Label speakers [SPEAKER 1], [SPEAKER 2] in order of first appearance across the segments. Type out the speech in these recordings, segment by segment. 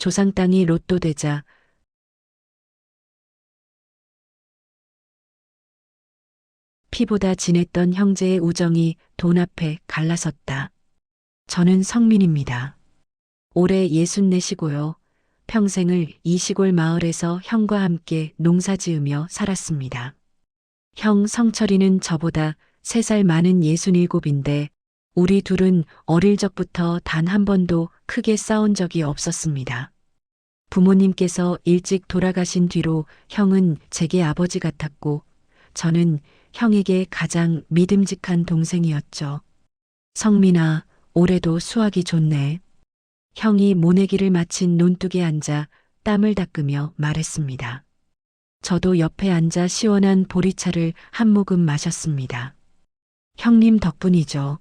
[SPEAKER 1] 조상 땅이 로또 되자 피보다 진했던 형제의 우정이 돈 앞에 갈라섰다. 저는 성민입니다. 올해 64시고요. 평생을 이 시골 마을에서 형과 함께 농사 지으며 살았습니다. 형 성철이는 저보다 3살 많은 67인데 우리 둘은 어릴 적부터 단 한 번도 크게 싸운 적이 없었습니다. 부모님께서 일찍 돌아가신 뒤로 형은 제게 아버지 같았고 저는 형에게 가장 믿음직한 동생이었죠. 성민아, 올해도 수학이 좋네. 형이 모내기를 마친 논둑에 앉아 땀을 닦으며 말했습니다. 저도 옆에 앉아 시원한 보리차를 한 모금 마셨습니다. 형님 덕분이죠.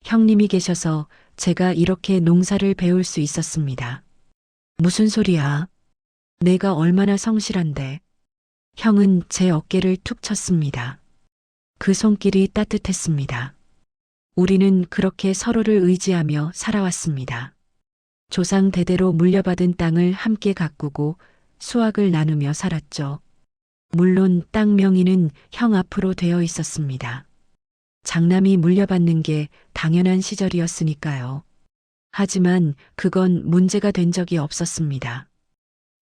[SPEAKER 1] 형님이 계셔서 제가 이렇게 농사를 배울 수 있었습니다. 무슨 소리야? 내가 얼마나 성실한데. 형은 제 어깨를 툭 쳤습니다. 그 손길이 따뜻했습니다. 우리는 그렇게 서로를 의지하며 살아왔습니다. 조상 대대로 물려받은 땅을 함께 가꾸고 수확을 나누며 살았죠. 물론 땅 명의는 형 앞으로 되어 있었습니다. 장남이 물려받는 게 당연한 시절이었으니까요. 하지만 그건 문제가 된 적이 없었습니다.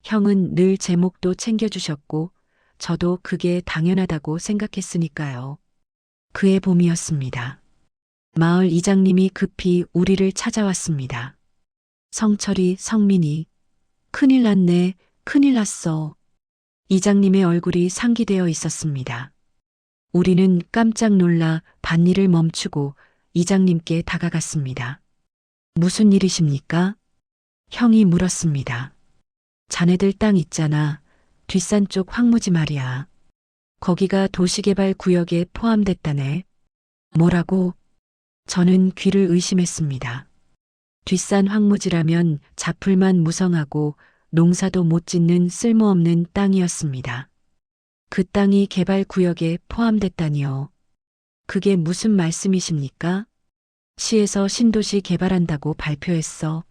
[SPEAKER 1] 형은 늘 제 몫도 챙겨주셨고 저도 그게 당연하다고 생각했으니까요. 그해 봄이었습니다. 마을 이장님이 급히 우리를 찾아왔습니다. 성철이, 성민이, 큰일 났네, 큰일 났어. 이장님의 얼굴이 상기되어 있었습니다. 우리는 깜짝 놀라 밭일을 멈추고 이장님께 다가갔습니다. 무슨 일이십니까? 형이 물었습니다. 자네들 땅 있잖아. 뒷산 쪽 황무지 말이야. 거기가 도시개발 구역에 포함됐다네. 뭐라고? 저는 귀를 의심했습니다. 뒷산 황무지라면 잡풀만 무성하고 농사도 못 짓는 쓸모없는 땅이었습니다. 그 땅이 개발 구역에 포함됐다니요. 그게 무슨 말씀이십니까? 시에서 신도시 개발한다고 발표했어.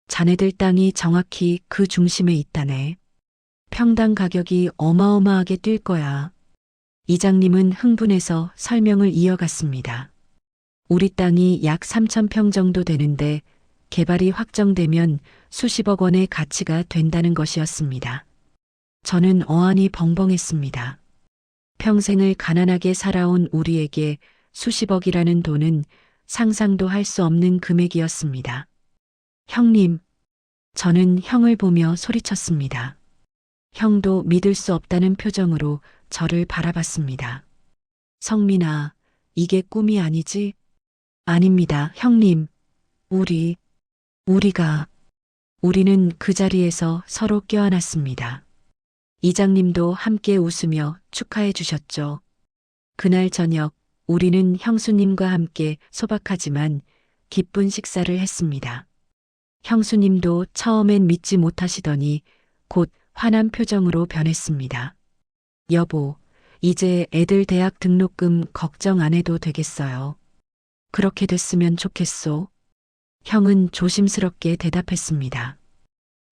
[SPEAKER 1] 자네들 땅이 정확히 그 중심에 있다네. 평당 가격이 어마어마하게 뛸 거야. 이장님은 흥분해서 설명을 이어갔습니다. 우리 땅이 약 3,000평 정도 되는데 개발이 확정되면 수십억 원의 가치가 된다는 것이었습니다. 저는 어안이 벙벙했습니다. 평생을 가난하게 살아온 우리에게 수십억이라는 돈은 상상도 할 수 없는 금액이었습니다. 형님, 저는 형을 보며 소리쳤습니다. 형도 믿을 수 없다는 표정으로 저를 바라봤습니다. 성민아, 이게 꿈이 아니지? 아닙니다, 형님. 우리는 그 자리에서 서로 껴안았습니다. 이장님도 함께 웃으며 축하해 주셨죠. 그날 저녁 우리는 형수님과 함께 소박하지만 기쁜 식사를 했습니다. 형수님도 처음엔 믿지 못하시더니 곧 환한 표정으로 변했습니다. 여보, 이제 애들 대학 등록금 걱정 안 해도 되겠어요. 그렇게 됐으면 좋겠소. 형은 조심스럽게 대답했습니다.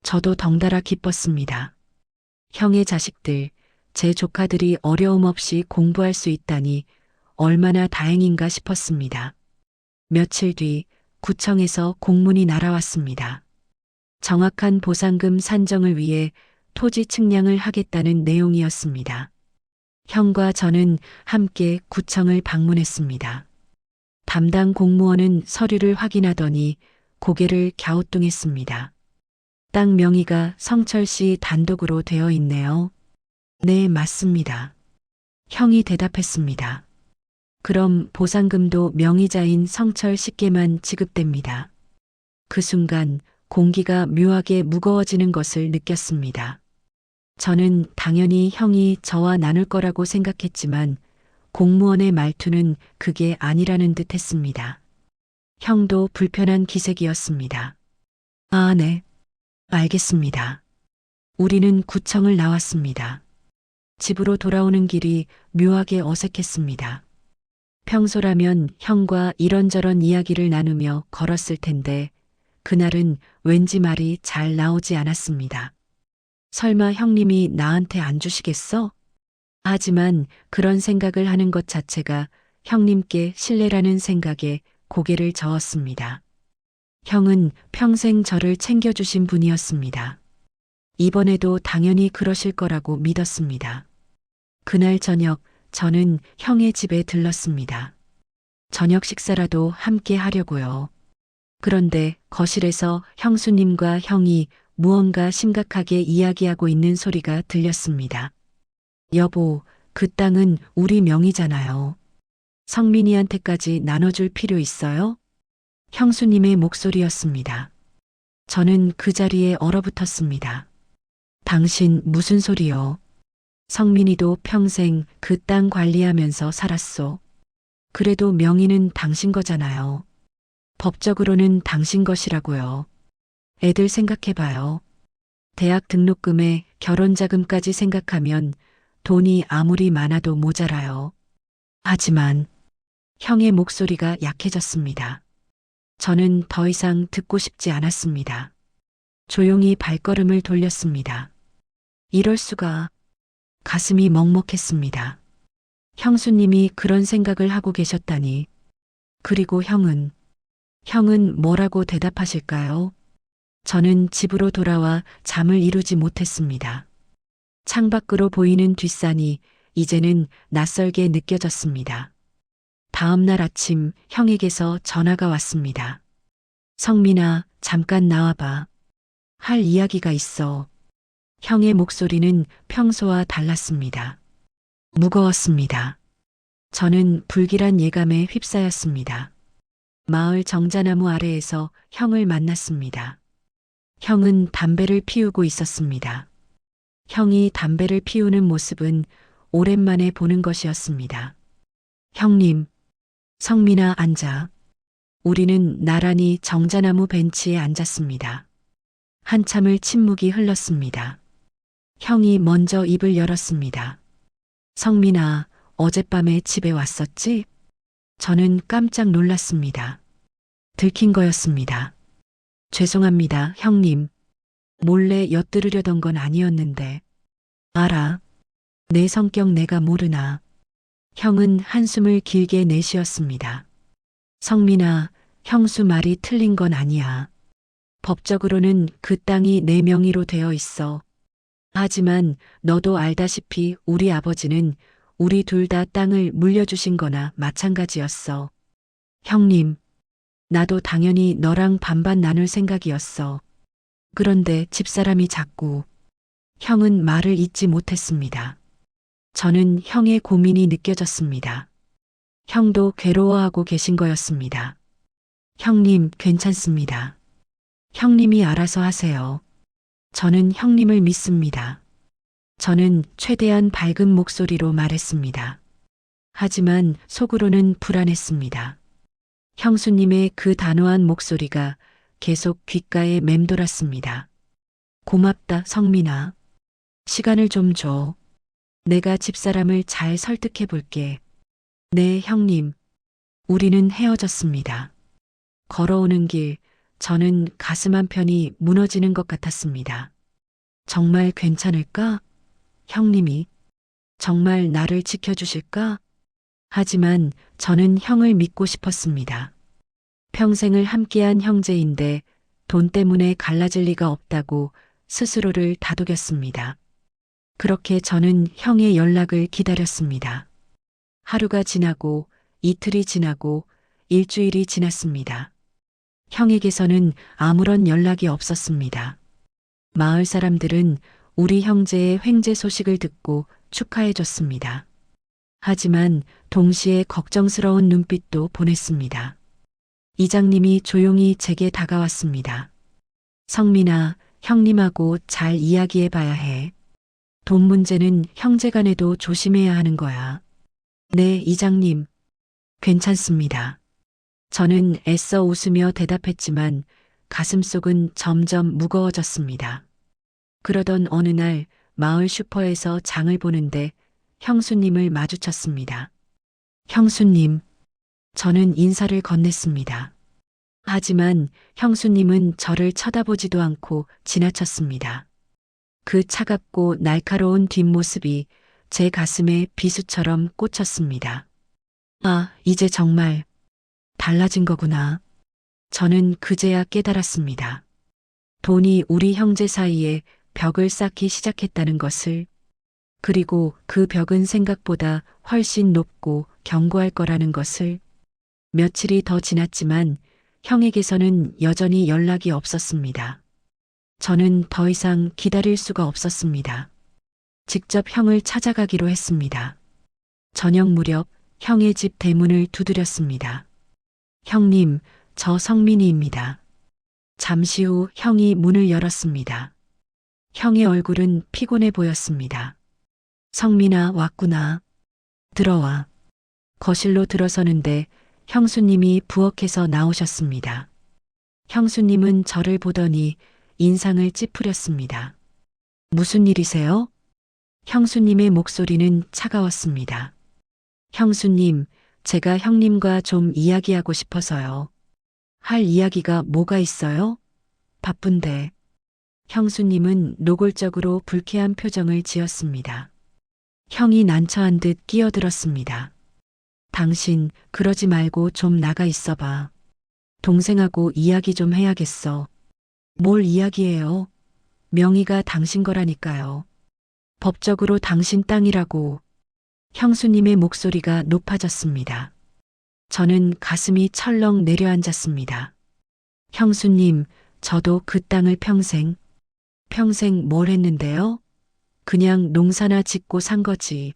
[SPEAKER 1] 저도 덩달아 기뻤습니다. 형의 자식들, 제 조카들이 어려움 없이 공부할 수 있다니 얼마나 다행인가 싶었습니다. 며칠 뒤 구청에서 공문이 날아왔습니다. 정확한 보상금 산정을 위해 토지 측량을 하겠다는 내용이었습니다. 형과 저는 함께 구청을 방문했습니다. 담당 공무원은 서류를 확인하더니 고개를 갸우뚱했습니다. 땅 명의가 성철 씨 단독으로 되어 있네요. 네, 맞습니다. 형이 대답했습니다. 그럼 보상금도 명의자인 성철 씨께만 지급됩니다. 그 순간 공기가 묘하게 무거워지는 것을 느꼈습니다. 저는 당연히 형이 저와 나눌 거라고 생각했지만 공무원의 말투는 그게 아니라는 듯 했습니다. 형도 불편한 기색이었습니다. 아, 네. 알겠습니다. 우리는 구청을 나왔습니다. 집으로 돌아오는 길이 묘하게 어색했습니다. 평소라면 형과 이런저런 이야기를 나누며 걸었을 텐데 그날은 왠지 말이 잘 나오지 않았습니다. 설마 형님이 나한테 안 주시겠어? 하지만 그런 생각을 하는 것 자체가 형님께 신뢰라는 생각에 고개를 저었습니다. 형은 평생 저를 챙겨주신 분이었습니다. 이번에도 당연히 그러실 거라고 믿었습니다. 그날 저녁 저는 형의 집에 들렀습니다. 저녁 식사라도 함께 하려고요. 그런데 거실에서 형수님과 형이 무언가 심각하게 이야기하고 있는 소리가 들렸습니다. 여보, 그 땅은 우리 명의잖아요. 성민이한테까지 나눠줄 필요 있어요? 형수님의 목소리였습니다. 저는 그 자리에 얼어붙었습니다. 당신 무슨 소리요? 성민이도 평생 그 땅 관리하면서 살았소. 그래도 명의는 당신 거잖아요. 법적으로는 당신 것이라고요. 애들 생각해봐요. 대학 등록금에 결혼자금까지 생각하면 돈이 아무리 많아도 모자라요. 하지만 형의 목소리가 약해졌습니다. 저는 더 이상 듣고 싶지 않았습니다. 조용히 발걸음을 돌렸습니다. 이럴 수가. 가슴이 먹먹했습니다. 형수님이 그런 생각을 하고 계셨다니. 그리고 형은 뭐라고 대답하실까요? 저는 집으로 돌아와 잠을 이루지 못했습니다. 창밖으로 보이는 뒷산이 이제는 낯설게 느껴졌습니다. 다음 날 아침 형에게서 전화가 왔습니다. 성민아, 잠깐 나와봐. 할 이야기가 있어. 형의 목소리는 평소와 달랐습니다. 무거웠습니다. 저는 불길한 예감에 휩싸였습니다. 마을 정자나무 아래에서 형을 만났습니다. 형은 담배를 피우고 있었습니다. 형이 담배를 피우는 모습은 오랜만에 보는 것이었습니다. 형님, 성민아 앉아. 우리는 나란히 정자나무 벤치에 앉았습니다. 한참을 침묵이 흘렀습니다. 형이 먼저 입을 열었습니다. 성민아, 어젯밤에 집에 왔었지? 저는 깜짝 놀랐습니다. 들킨 거였습니다. 죄송합니다, 형님. 몰래 엿들으려던 건 아니었는데. 알아. 내 성격 내가 모르나. 형은 한숨을 길게 내쉬었습니다. 성민아, 형수 말이 틀린 건 아니야. 법적으로는 그 땅이 내 명의로 되어 있어. 하지만 너도 알다시피 우리 아버지는 우리 둘 다 땅을 물려주신 거나 마찬가지였어. 형님, 나도 당연히 너랑 반반 나눌 생각이었어. 그런데 집사람이 자꾸. 형은 말을 잇지 못했습니다. 저는 형의 고민이 느껴졌습니다. 형도 괴로워하고 계신 거였습니다. 형님, 괜찮습니다. 형님이 알아서 하세요. 저는 형님을 믿습니다. 저는 최대한 밝은 목소리로 말했습니다. 하지만 속으로는 불안했습니다. 형수님의 그 단호한 목소리가 계속 귓가에 맴돌았습니다. 고맙다, 성민아. 시간을 좀 줘. 내가 집사람을 잘 설득해 볼게. 네, 형님. 우리는 헤어졌습니다. 걸어오는 길, 저는 가슴 한편이 무너지는 것 같았습니다. 정말 괜찮을까? 형님이 정말 나를 지켜주실까? 하지만 저는 형을 믿고 싶었습니다. 평생을 함께한 형제인데 돈 때문에 갈라질 리가 없다고 스스로를 다독였습니다. 그렇게 저는 형의 연락을 기다렸습니다. 하루가 지나고 이틀이 지나고 일주일이 지났습니다. 형에게서는 아무런 연락이 없었습니다. 마을 사람들은 우리 형제의 횡재 소식을 듣고 축하해 줬습니다. 하지만 동시에 걱정스러운 눈빛도 보냈습니다. 이장님이 조용히 제게 다가왔습니다. 성민아, 형님하고 잘 이야기해 봐야 해. 돈 문제는 형제간에도 조심해야 하는 거야. 네, 이장님. 괜찮습니다. 저는 애써 웃으며 대답했지만 가슴속은 점점 무거워졌습니다. 그러던 어느 날 마을 슈퍼에서 장을 보는데 형수님을 마주쳤습니다. 형수님, 저는 인사를 건넸습니다. 하지만 형수님은 저를 쳐다보지도 않고 지나쳤습니다. 그 차갑고 날카로운 뒷모습이 제 가슴에 비수처럼 꽂혔습니다. 아, 이제 정말 달라진 거구나. 저는 그제야 깨달았습니다. 돈이 우리 형제 사이에 벽을 쌓기 시작했다는 것을, 그리고 그 벽은 생각보다 훨씬 높고 견고할 거라는 것을. 며칠이 더 지났지만 형에게서는 여전히 연락이 없었습니다. 저는 더 이상 기다릴 수가 없었습니다. 직접 형을 찾아가기로 했습니다. 저녁 무렵 형의 집 대문을 두드렸습니다. 형님, 저 성민이입니다. 잠시 후 형이 문을 열었습니다. 형의 얼굴은 피곤해 보였습니다. 성민아, 왔구나. 들어와. 거실로 들어서는데 형수님이 부엌에서 나오셨습니다. 형수님은 저를 보더니 인상을 찌푸렸습니다. 무슨 일이세요? 형수님의 목소리는 차가웠습니다. 형수님, 제가 형님과 좀 이야기하고 싶어서요. 할 이야기가 뭐가 있어요? 바쁜데. 형수님은 노골적으로 불쾌한 표정을 지었습니다. 형이 난처한 듯 끼어들었습니다. 당신, 그러지 말고 좀 나가 있어봐. 동생하고 이야기 좀 해야겠어. 뭘 이야기해요? 명의가 당신 거라니까요. 법적으로 당신 땅이라고. 형수님의 목소리가 높아졌습니다. 저는 가슴이 철렁 내려앉았습니다. 형수님, 저도 그 땅을 평생 뭘 했는데요? 그냥 농사나 짓고 산 거지.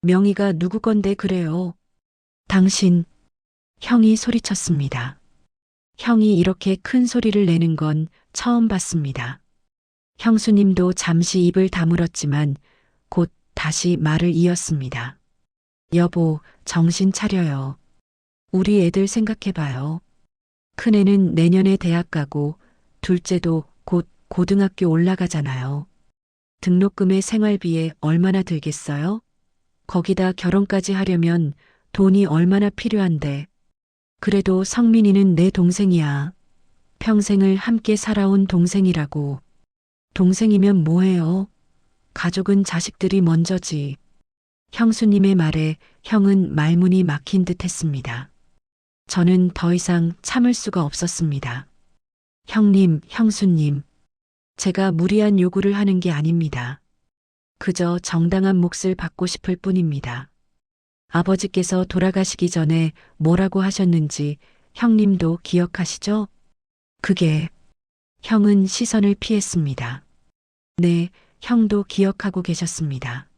[SPEAKER 1] 명의가 누구 건데 그래요? 당신, 형이 소리쳤습니다. 형이 이렇게 큰 소리를 내는 건 처음 봤습니다. 형수님도 잠시 입을 다물었지만 곧 다시 말을 이었습니다. 여보, 정신 차려요. 우리 애들 생각해봐요. 큰애는 내년에 대학 가고 둘째도 곧 고등학교 올라가잖아요. 등록금에 생활비에 얼마나 들겠어요? 거기다 결혼까지 하려면 돈이 얼마나 필요한데. 그래도 성민이는 내 동생이야. 평생을 함께 살아온 동생이라고. 동생이면 뭐해요? 가족은 자식들이 먼저지. 형수님의 말에 형은 말문이 막힌 듯 했습니다. 저는 더 이상 참을 수가 없었습니다. 형님, 형수님. 제가 무리한 요구를 하는 게 아닙니다. 그저 정당한 몫을 받고 싶을 뿐입니다. 아버지께서 돌아가시기 전에 뭐라고 하셨는지 형님도 기억하시죠? 그게. 형은 시선을 피했습니다. 네, 형도 기억하고 계셨습니다.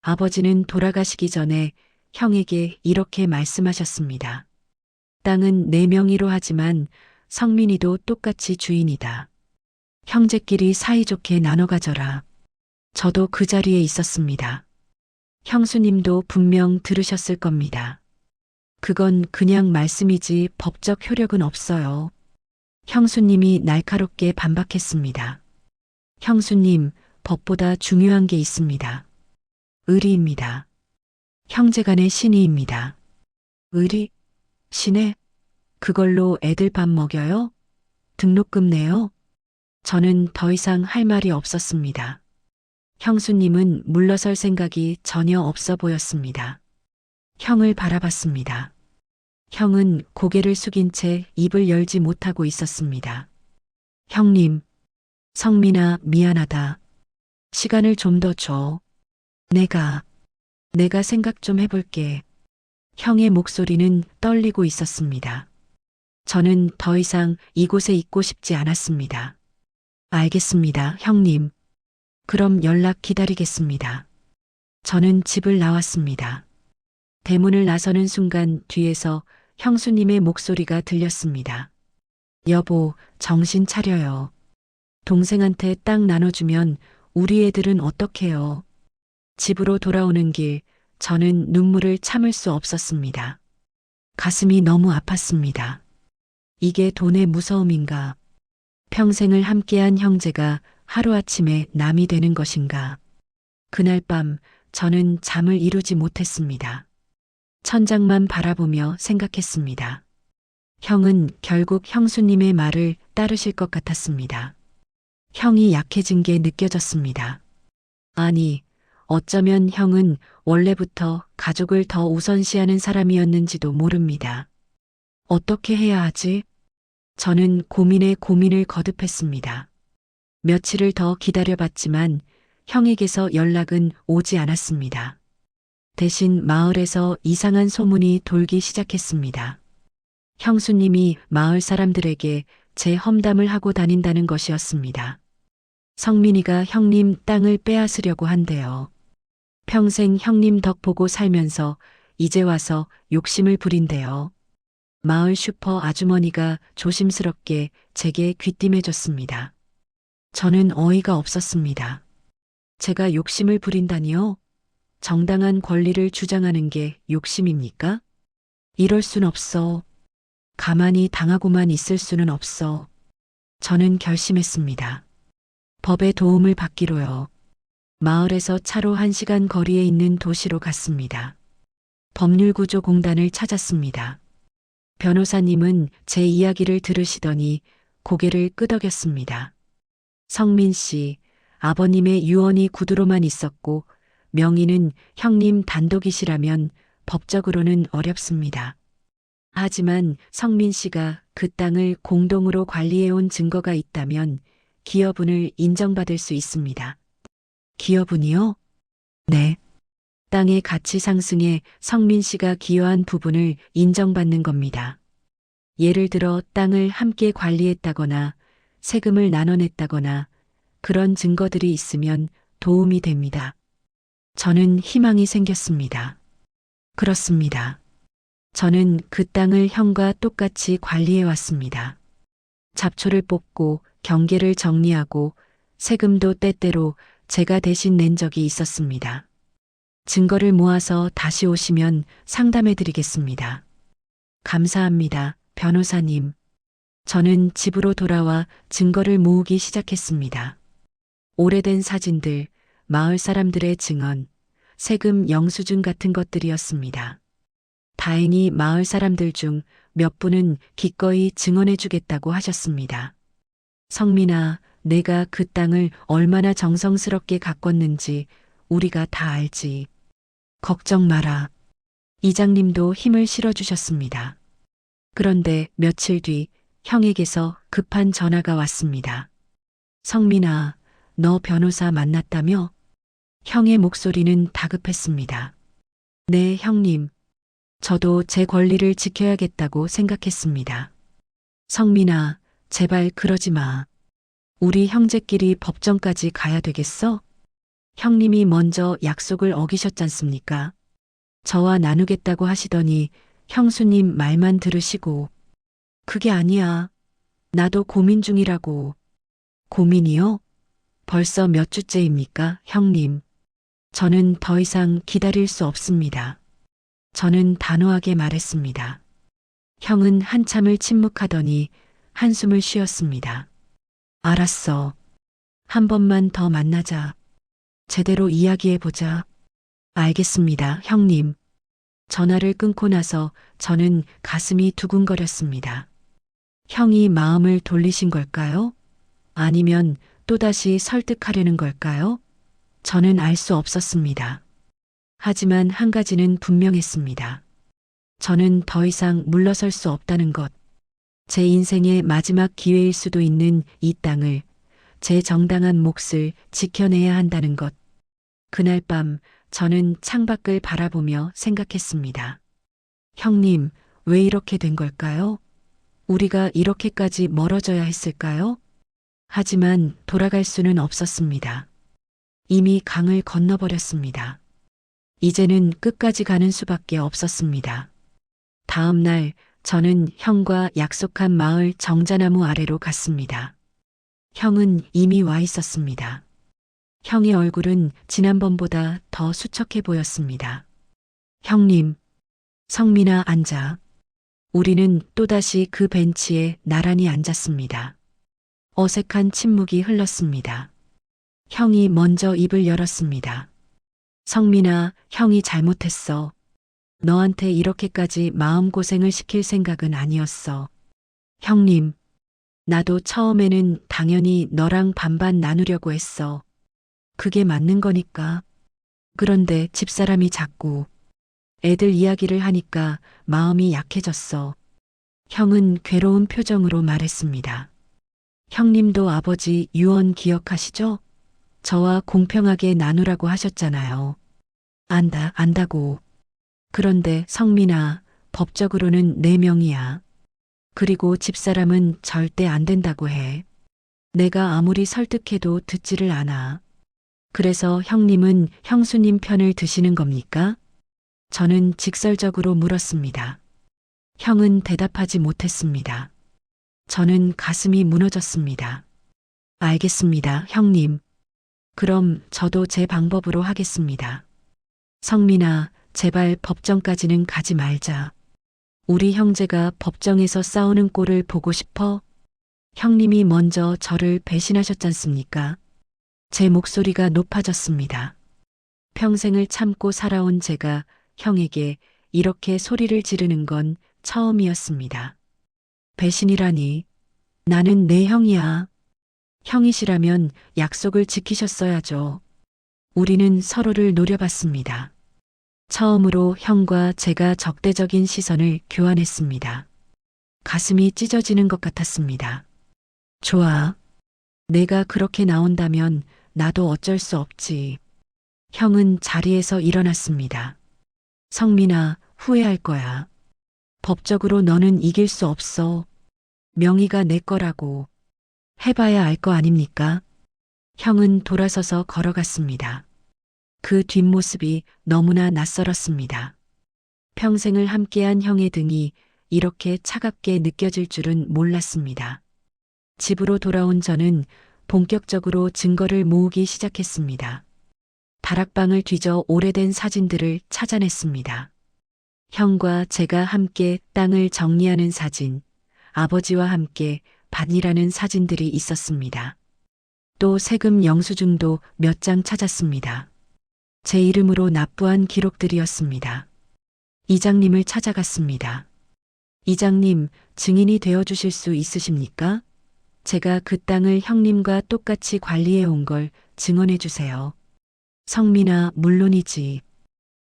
[SPEAKER 1] 아버지는 돌아가시기 전에 형에게 이렇게 말씀하셨습니다. 땅은 내 명의로 하지만 성민이도 똑같이 주인이다. 형제끼리 사이좋게 나눠 가져라. 저도 그 자리에 있었습니다. 형수님도 분명 들으셨을 겁니다. 그건 그냥 말씀이지 법적 효력은 없어요. 형수님이 날카롭게 반박했습니다. 형수님, 법보다 중요한 게 있습니다. 의리입니다. 형제간의 신의입니다. 의리? 신의? 그걸로 애들 밥 먹여요? 등록금 내요? 저는 더 이상 할 말이 없었습니다. 형수님은 물러설 생각이 전혀 없어 보였습니다. 형을 바라봤습니다. 형은 고개를 숙인 채 입을 열지 못하고 있었습니다. 형님, 성민아, 미안하다. 시간을 좀 더 줘. 내가 생각 좀 해볼게. 형의 목소리는 떨리고 있었습니다. 저는 더 이상 이곳에 있고 싶지 않았습니다. 알겠습니다, 형님. 그럼 연락 기다리겠습니다. 저는 집을 나왔습니다. 대문을 나서는 순간 뒤에서 형수님의 목소리가 들렸습니다. 여보, 정신 차려요. 동생한테 땅 나눠주면 우리 애들은 어떡해요? 집으로 돌아오는 길, 저는 눈물을 참을 수 없었습니다. 가슴이 너무 아팠습니다. 이게 돈의 무서움인가? 평생을 함께한 형제가 하루아침에 남이 되는 것인가? 그날 밤 저는 잠을 이루지 못했습니다. 천장만 바라보며 생각했습니다. 형은 결국 형수님의 말을 따르실 것 같았습니다. 형이 약해진 게 느껴졌습니다. 아니, 어쩌면 형은 원래부터 가족을 더 우선시하는 사람이었는지도 모릅니다. 어떻게 해야 하지? 저는 고민에 고민을 거듭했습니다. 며칠을 더 기다려봤지만 형에게서 연락은 오지 않았습니다. 대신 마을에서 이상한 소문이 돌기 시작했습니다. 형수님이 마을 사람들에게 제 험담을 하고 다닌다는 것이었습니다. 성민이가 형님 땅을 빼앗으려고 한대요. 평생 형님 덕 보고 살면서 이제 와서 욕심을 부린대요. 마을 슈퍼 아주머니가 조심스럽게 제게 귀띔해줬습니다. 저는 어이가 없었습니다. 제가 욕심을 부린다니요? 정당한 권리를 주장하는 게 욕심입니까? 이럴 순 없어. 가만히 당하고만 있을 수는 없어. 저는 결심했습니다. 법의 도움을 받기로요. 마을에서 차로 1시간 거리에 있는 도시로 갔습니다. 법률구조공단을 찾았습니다. 변호사님은 제 이야기를 들으시더니 고개를 끄덕였습니다. 성민 씨, 아버님의 유언이 구두로만 있었고 명의는 형님 단독이시라면 법적으로는 어렵습니다. 하지만 성민 씨가 그 땅을 공동으로 관리해온 증거가 있다면 기여분을 인정받을 수 있습니다. 기여분이요? 네. 땅의 가치 상승에 성민 씨가 기여한 부분을 인정받는 겁니다. 예를 들어 땅을 함께 관리했다거나 세금을 나눠냈다거나 그런 증거들이 있으면 도움이 됩니다. 저는 희망이 생겼습니다. 그렇습니다. 저는 그 땅을 형과 똑같이 관리해 왔습니다. 잡초를 뽑고 경계를 정리하고 세금도 때때로 제가 대신 낸 적이 있었습니다. 증거를 모아서 다시 오시면 상담해 드리겠습니다. 감사합니다, 변호사님. 저는 집으로 돌아와 증거를 모으기 시작했습니다. 오래된 사진들, 마을 사람들의 증언, 세금 영수증 같은 것들이었습니다. 다행히 마을 사람들 중 몇 분은 기꺼이 증언해 주겠다고 하셨습니다. 성민아, 내가 그 땅을 얼마나 정성스럽게 가꿨는지 우리가 다 알지. 걱정 마라. 이장님도 힘을 실어주셨습니다. 그런데 며칠 뒤 형에게서 급한 전화가 왔습니다. 성민아, 너 변호사 만났다며? 형의 목소리는 다급했습니다. 네, 형님. 저도 제 권리를 지켜야겠다고 생각했습니다. 성민아, 제발 그러지 마. 우리 형제끼리 법정까지 가야 되겠어? 형님이 먼저 약속을 어기셨잖습니까? 저와 나누겠다고 하시더니 형수님 말만 들으시고. 그게 아니야. 나도 고민 중이라고. 고민이요? 벌써 몇 주째입니까, 형님? 저는 더 이상 기다릴 수 없습니다. 저는 단호하게 말했습니다. 형은 한참을 침묵하더니 한숨을 쉬었습니다. 알았어. 한 번만 더 만나자. 제대로 이야기해보자. 알겠습니다, 형님. 전화를 끊고 나서 저는 가슴이 두근거렸습니다. 형이 마음을 돌리신 걸까요? 아니면 또다시 설득하려는 걸까요? 저는 알 수 없었습니다. 하지만 한 가지는 분명했습니다. 저는 더 이상 물러설 수 없다는 것. 제 인생의 마지막 기회일 수도 있는 이 땅을, 제 정당한 몫을 지켜내야 한다는 것. 그날 밤 저는 창밖을 바라보며 생각했습니다. 형님, 왜 이렇게 된 걸까요? 우리가 이렇게까지 멀어져야 했을까요? 하지만 돌아갈 수는 없었습니다. 이미 강을 건너버렸습니다. 이제는 끝까지 가는 수밖에 없었습니다. 다음 날 저는 형과 약속한 마을 정자나무 아래로 갔습니다. 형은 이미 와 있었습니다. 형의 얼굴은 지난번보다 더 수척해 보였습니다. 형님, 성민아 앉아. 우리는 또다시 그 벤치에 나란히 앉았습니다. 어색한 침묵이 흘렀습니다. 형이 먼저 입을 열었습니다. 성민아, 형이 잘못했어. 너한테 이렇게까지 마음고생을 시킬 생각은 아니었어. 형님, 나도 처음에는 당연히 너랑 반반 나누려고 했어. 그게 맞는 거니까. 그런데 집사람이 자꾸 애들 이야기를 하니까 마음이 약해졌어. 형은 괴로운 표정으로 말했습니다. 형님도 아버지 유언 기억하시죠? 저와 공평하게 나누라고 하셨잖아요. 안다고. 그런데 성민아, 법적으로는 4명이야. 그리고 집사람은 절대 안 된다고 해. 내가 아무리 설득해도 듣지를 않아. 그래서 형님은 형수님 편을 드시는 겁니까? 저는 직설적으로 물었습니다. 형은 대답하지 못했습니다. 저는 가슴이 무너졌습니다. 알겠습니다, 형님. 그럼 저도 제 방법으로 하겠습니다. 성민아, 제발 법정까지는 가지 말자. 우리 형제가 법정에서 싸우는 꼴을 보고 싶어? 형님이 먼저 저를 배신하셨잖습니까? 제 목소리가 높아졌습니다. 평생을 참고 살아온 제가 형에게 이렇게 소리를 지르는 건 처음이었습니다. 배신이라니. 나는 내 형이야. 형이시라면 약속을 지키셨어야죠. 우리는 서로를 노려봤습니다. 처음으로 형과 제가 적대적인 시선을 교환했습니다. 가슴이 찢어지는 것 같았습니다. 좋아. 내가 그렇게 나온다면 나도 어쩔 수 없지. 형은 자리에서 일어났습니다. 성민아, 후회할 거야. 법적으로 너는 이길 수 없어. 명의가 내 거라고. 해봐야 알 거 아닙니까? 형은 돌아서서 걸어갔습니다. 그 뒷모습이 너무나 낯설었습니다. 평생을 함께한 형의 등이 이렇게 차갑게 느껴질 줄은 몰랐습니다. 집으로 돌아온 저는 본격적으로 증거를 모으기 시작했습니다. 다락방을 뒤져 오래된 사진들을 찾아냈습니다. 형과 제가 함께 땅을 정리하는 사진, 아버지와 함께 밭일하는 사진들이 있었습니다. 또 세금 영수증도 몇 장 찾았습니다. 제 이름으로 납부한 기록들이었습니다. 이장님을 찾아갔습니다. 이장님, 증인이 되어주실 수 있으십니까? 제가 그 땅을 형님과 똑같이 관리해 온 걸 증언해 주세요. 성민아, 물론이지.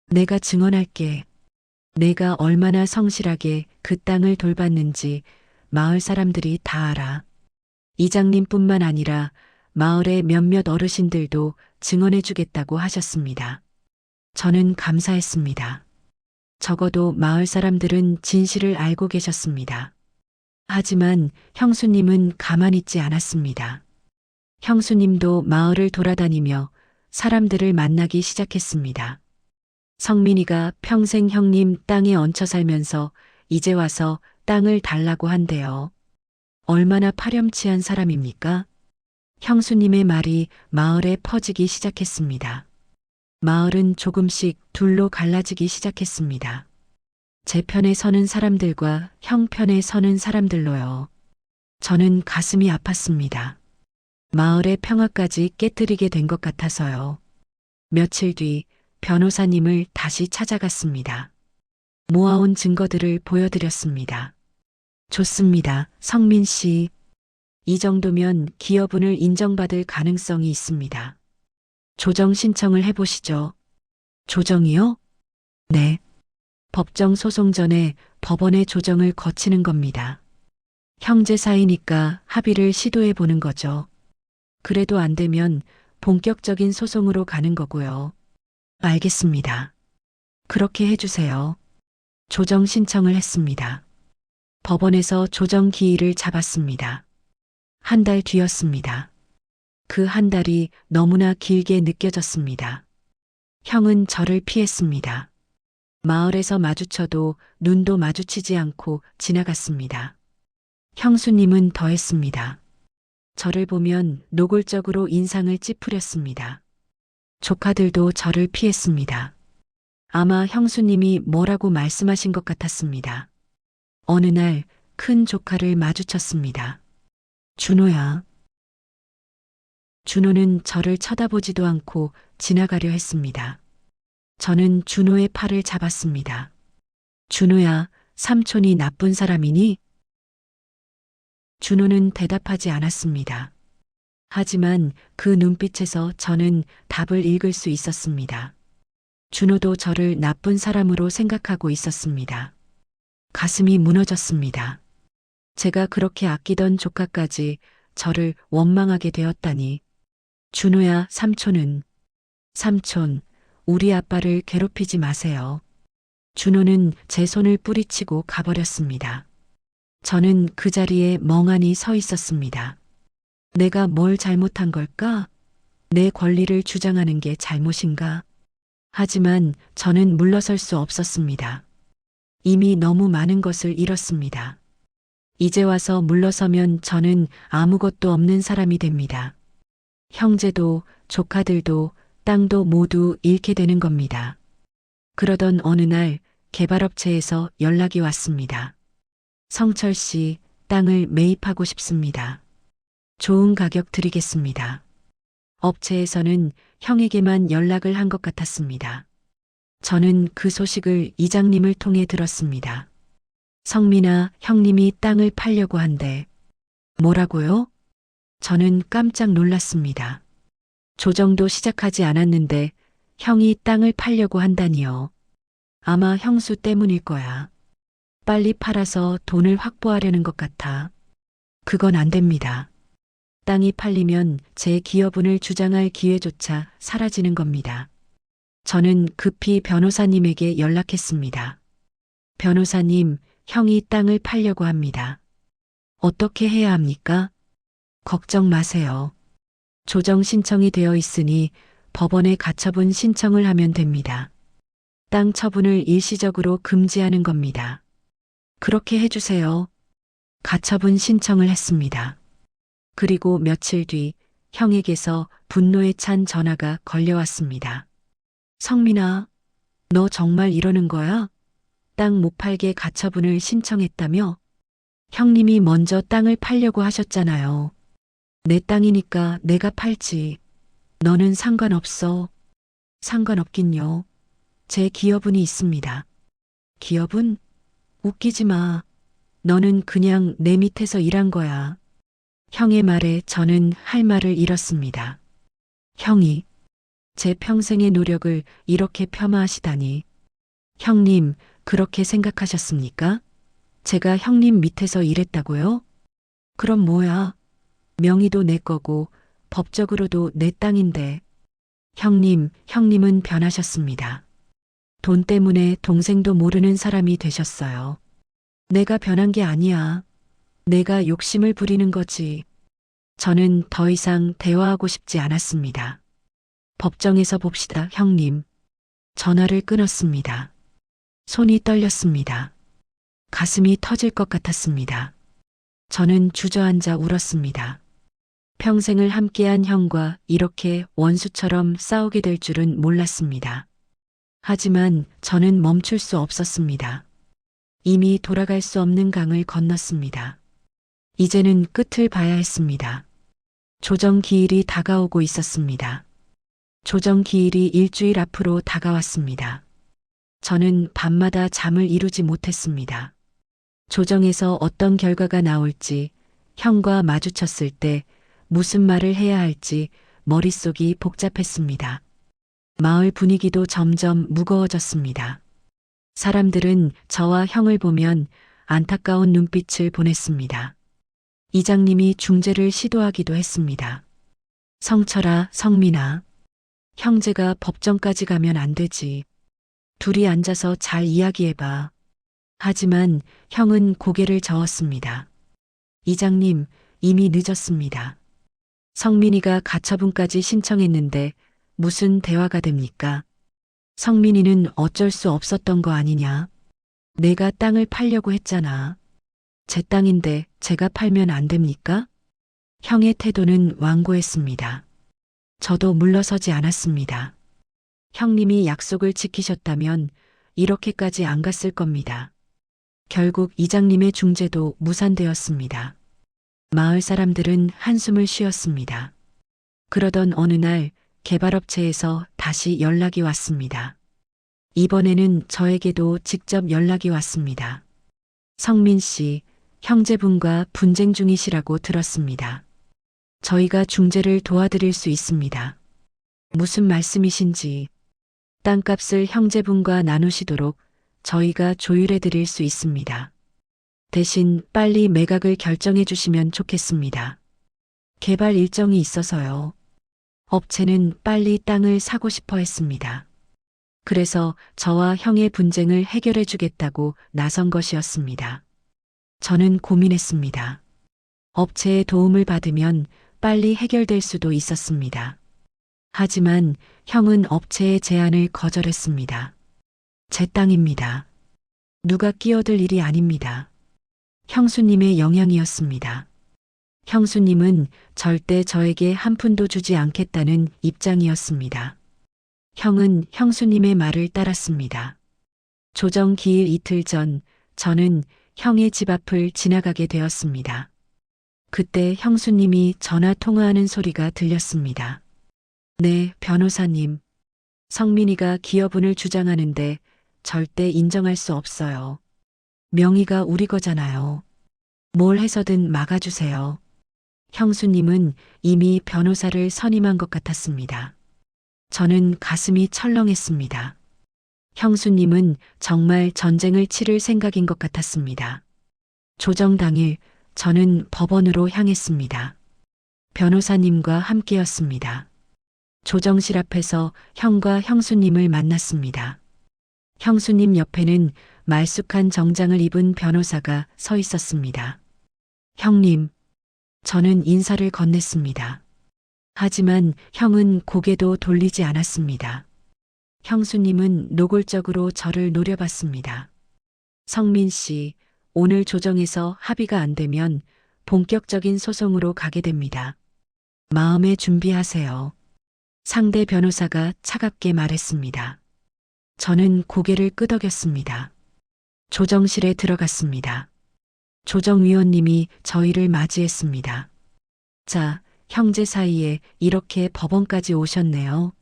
[SPEAKER 1] 내가 증언할게. 내가 얼마나 성실하게 그 땅을 돌봤는지 마을 사람들이 다 알아. 이장님뿐만 아니라 마을의 몇몇 어르신들도 증언해 주겠다고 하셨습니다. 저는 감사했습니다. 적어도 마을 사람들은 진실을 알고 계셨습니다. 하지만 형수님은 가만히 있지 않았습니다. 형수님도 마을을 돌아다니며 사람들을 만나기 시작했습니다. 성민이가 평생 형님 땅에 얹혀 살면서 이제 와서 땅을 달라고 한대요. 얼마나 파렴치한 사람입니까? 형수님의 말이 마을에 퍼지기 시작했습니다. 마을은 조금씩 둘로 갈라지기 시작했습니다. 제 편에 서는 사람들과 형 편에 서는 사람들로요. 저는 가슴이 아팠습니다. 마을의 평화까지 깨뜨리게 된 것 같아서요. 며칠 뒤 변호사님을 다시 찾아갔습니다. 모아온 증거들을 보여드렸습니다. 좋습니다, 성민 씨. 이 정도면 기여분을 인정받을 가능성이 있습니다. 조정 신청을 해보시죠. 조정이요? 네. 법정 소송 전에 법원의 조정을 거치는 겁니다. 형제 사이니까 합의를 시도해 보는 거죠. 그래도 안 되면 본격적인 소송으로 가는 거고요. 알겠습니다. 그렇게 해주세요. 조정 신청을 했습니다. 법원에서 조정 기일을 잡았습니다. 한 달 뒤였습니다. 그 한 달이 너무나 길게 느껴졌습니다. 형은 저를 피했습니다. 마을에서 마주쳐도 눈도 마주치지 않고 지나갔습니다. 형수님은 더했습니다. 저를 보면 노골적으로 인상을 찌푸렸습니다. 조카들도 저를 피했습니다. 아마 형수님이 뭐라고 말씀하신 것 같았습니다. 어느 날 큰 조카를 마주쳤습니다. 준호야. 준호는 저를 쳐다보지도 않고 지나가려 했습니다. 저는 준호의 팔을 잡았습니다. 준호야, 삼촌이 나쁜 사람이니? 준호는 대답하지 않았습니다. 하지만 그 눈빛에서 저는 답을 읽을 수 있었습니다. 준호도 저를 나쁜 사람으로 생각하고 있었습니다. 가슴이 무너졌습니다. 제가 그렇게 아끼던 조카까지 저를 원망하게 되었다니. 준호야, 삼촌, 우리 아빠를 괴롭히지 마세요. 준호는 제 손을 뿌리치고 가버렸습니다. 저는 그 자리에 멍하니 서 있었습니다. 내가 뭘 잘못한 걸까? 내 권리를 주장하는 게 잘못인가? 하지만 저는 물러설 수 없었습니다. 이미 너무 많은 것을 잃었습니다. 이제 와서 물러서면 저는 아무것도 없는 사람이 됩니다. 형제도 조카들도 땅도 모두 잃게 되는 겁니다. 그러던 어느 날 개발업체에서 연락이 왔습니다. 성철 씨, 땅을 매입하고 싶습니다. 좋은 가격 드리겠습니다. 업체에서는 형에게만 연락을 한 것 같았습니다. 저는 그 소식을 이장님을 통해 들었습니다. 성민아, 형님이 땅을 팔려고 한대. 뭐라고요? 저는 깜짝 놀랐습니다. 조정도 시작하지 않았는데 형이 땅을 팔려고 한다니요. 아마 형수 때문일 거야. 빨리 팔아서 돈을 확보하려는 것 같아. 그건 안 됩니다. 땅이 팔리면 제 기여분을 주장할 기회조차 사라지는 겁니다. 저는 급히 변호사님에게 연락했습니다. 변호사님, 형이 땅을 팔려고 합니다. 어떻게 해야 합니까? 걱정 마세요. 조정 신청이 되어 있으니 법원에 가처분 신청을 하면 됩니다. 땅 처분을 일시적으로 금지하는 겁니다. 그렇게 해주세요. 가처분 신청을 했습니다. 그리고 며칠 뒤 형에게서 분노에 찬 전화가 걸려왔습니다. 성민아, 너 정말 이러는 거야? 땅 못 팔게 가처분을 신청했다며? 형님이 먼저 땅을 팔려고 하셨잖아요. 내 땅이니까 내가 팔지. 너는 상관없어. 상관없긴요. 제 기여분이 있습니다. 기여분? 웃기지 마. 너는 그냥 내 밑에서 일한 거야. 형의 말에 저는 할 말을 잃었습니다. 형이 제 평생의 노력을 이렇게 폄하하시다니. 형님, 그렇게 생각하셨습니까? 제가 형님 밑에서 일했다고요? 그럼 뭐야? 명의도 내 거고 법적으로도 내 땅인데. 형님은 변하셨습니다. 돈 때문에 동생도 모르는 사람이 되셨어요. 내가 변한 게 아니야. 내가 욕심을 부리는 거지. 저는 더 이상 대화하고 싶지 않았습니다. 법정에서 봅시다, 형님. 전화를 끊었습니다. 손이 떨렸습니다. 가슴이 터질 것 같았습니다. 저는 주저앉아 울었습니다. 평생을 함께한 형과 이렇게 원수처럼 싸우게 될 줄은 몰랐습니다. 하지만 저는 멈출 수 없었습니다. 이미 돌아갈 수 없는 강을 건넜습니다. 이제는 끝을 봐야 했습니다. 조정 기일이 다가오고 있었습니다. 조정 기일이 일주일 앞으로 다가왔습니다. 저는 밤마다 잠을 이루지 못했습니다. 조정에서 어떤 결과가 나올지, 형과 마주쳤을 때 무슨 말을 해야 할지 머릿속이 복잡했습니다. 마을 분위기도 점점 무거워졌습니다. 사람들은 저와 형을 보면 안타까운 눈빛을 보냈습니다. 이장님이 중재를 시도하기도 했습니다. 성철아, 성민아. 형제가 법정까지 가면 안 되지. 둘이 앉아서 잘 이야기해봐. 하지만 형은 고개를 저었습니다. 이장님, 이미 늦었습니다. 성민이가 가처분까지 신청했는데 무슨 대화가 됩니까? 성민이는 어쩔 수 없었던 거 아니냐? 내가 땅을 팔려고 했잖아. 제 땅인데 제가 팔면 안 됩니까? 형의 태도는 완고했습니다. 저도 물러서지 않았습니다. 형님이 약속을 지키셨다면 이렇게까지 안 갔을 겁니다. 결국 이장님의 중재도 무산되었습니다. 마을 사람들은 한숨을 쉬었습니다. 그러던 어느 날 개발업체에서 다시 연락이 왔습니다. 이번에는 저에게도 직접 연락이 왔습니다. 성민 씨, 형제분과 분쟁 중이시라고 들었습니다. 저희가 중재를 도와드릴 수 있습니다. 무슨 말씀이신지. 땅값을 형제분과 나누시도록 저희가 조율해 드릴 수 있습니다. 대신 빨리 매각을 결정해 주시면 좋겠습니다. 개발 일정이 있어서요. 업체는 빨리 땅을 사고 싶어 했습니다. 그래서 저와 형의 분쟁을 해결해 주겠다고 나선 것이었습니다. 저는 고민했습니다. 업체의 도움을 받으면 빨리 해결될 수도 있었습니다. 하지만 형은 업체의 제안을 거절했습니다. 제 땅입니다. 누가 끼어들 일이 아닙니다. 형수님의 영향이었습니다. 형수님은 절대 저에게 한 푼도 주지 않겠다는 입장이었습니다. 형은 형수님의 말을 따랐습니다. 조정 기일 이틀 전 저는 형의 집 앞을 지나가게 되었습니다. 그때 형수님이 전화 통화하는 소리가 들렸습니다. 네, 변호사님. 성민이가 기여분을 주장하는데 절대 인정할 수 없어요. 명의가 우리 거잖아요. 뭘 해서든 막아주세요. 형수님은 이미 변호사를 선임한 것 같았습니다. 저는 가슴이 철렁했습니다. 형수님은 정말 전쟁을 치를 생각인 것 같았습니다. 조정 당일 저는 법원으로 향했습니다. 변호사님과 함께였습니다. 조정실 앞에서 형과 형수님을 만났습니다. 형수님 옆에는 말쑥한 정장을 입은 변호사가 서 있었습니다. 형님, 저는 인사를 건넸습니다. 하지만 형은 고개도 돌리지 않았습니다. 형수님은 노골적으로 저를 노려봤습니다. 성민 씨, 오늘 조정에서 합의가 안 되면 본격적인 소송으로 가게 됩니다. 마음에 준비하세요. 상대 변호사가 차갑게 말했습니다. 저는 고개를 끄덕였습니다. 조정실에 들어갔습니다. 조정위원님이 저희를 맞이했습니다. 자, 형제 사이에 이렇게 법원까지 오셨네요.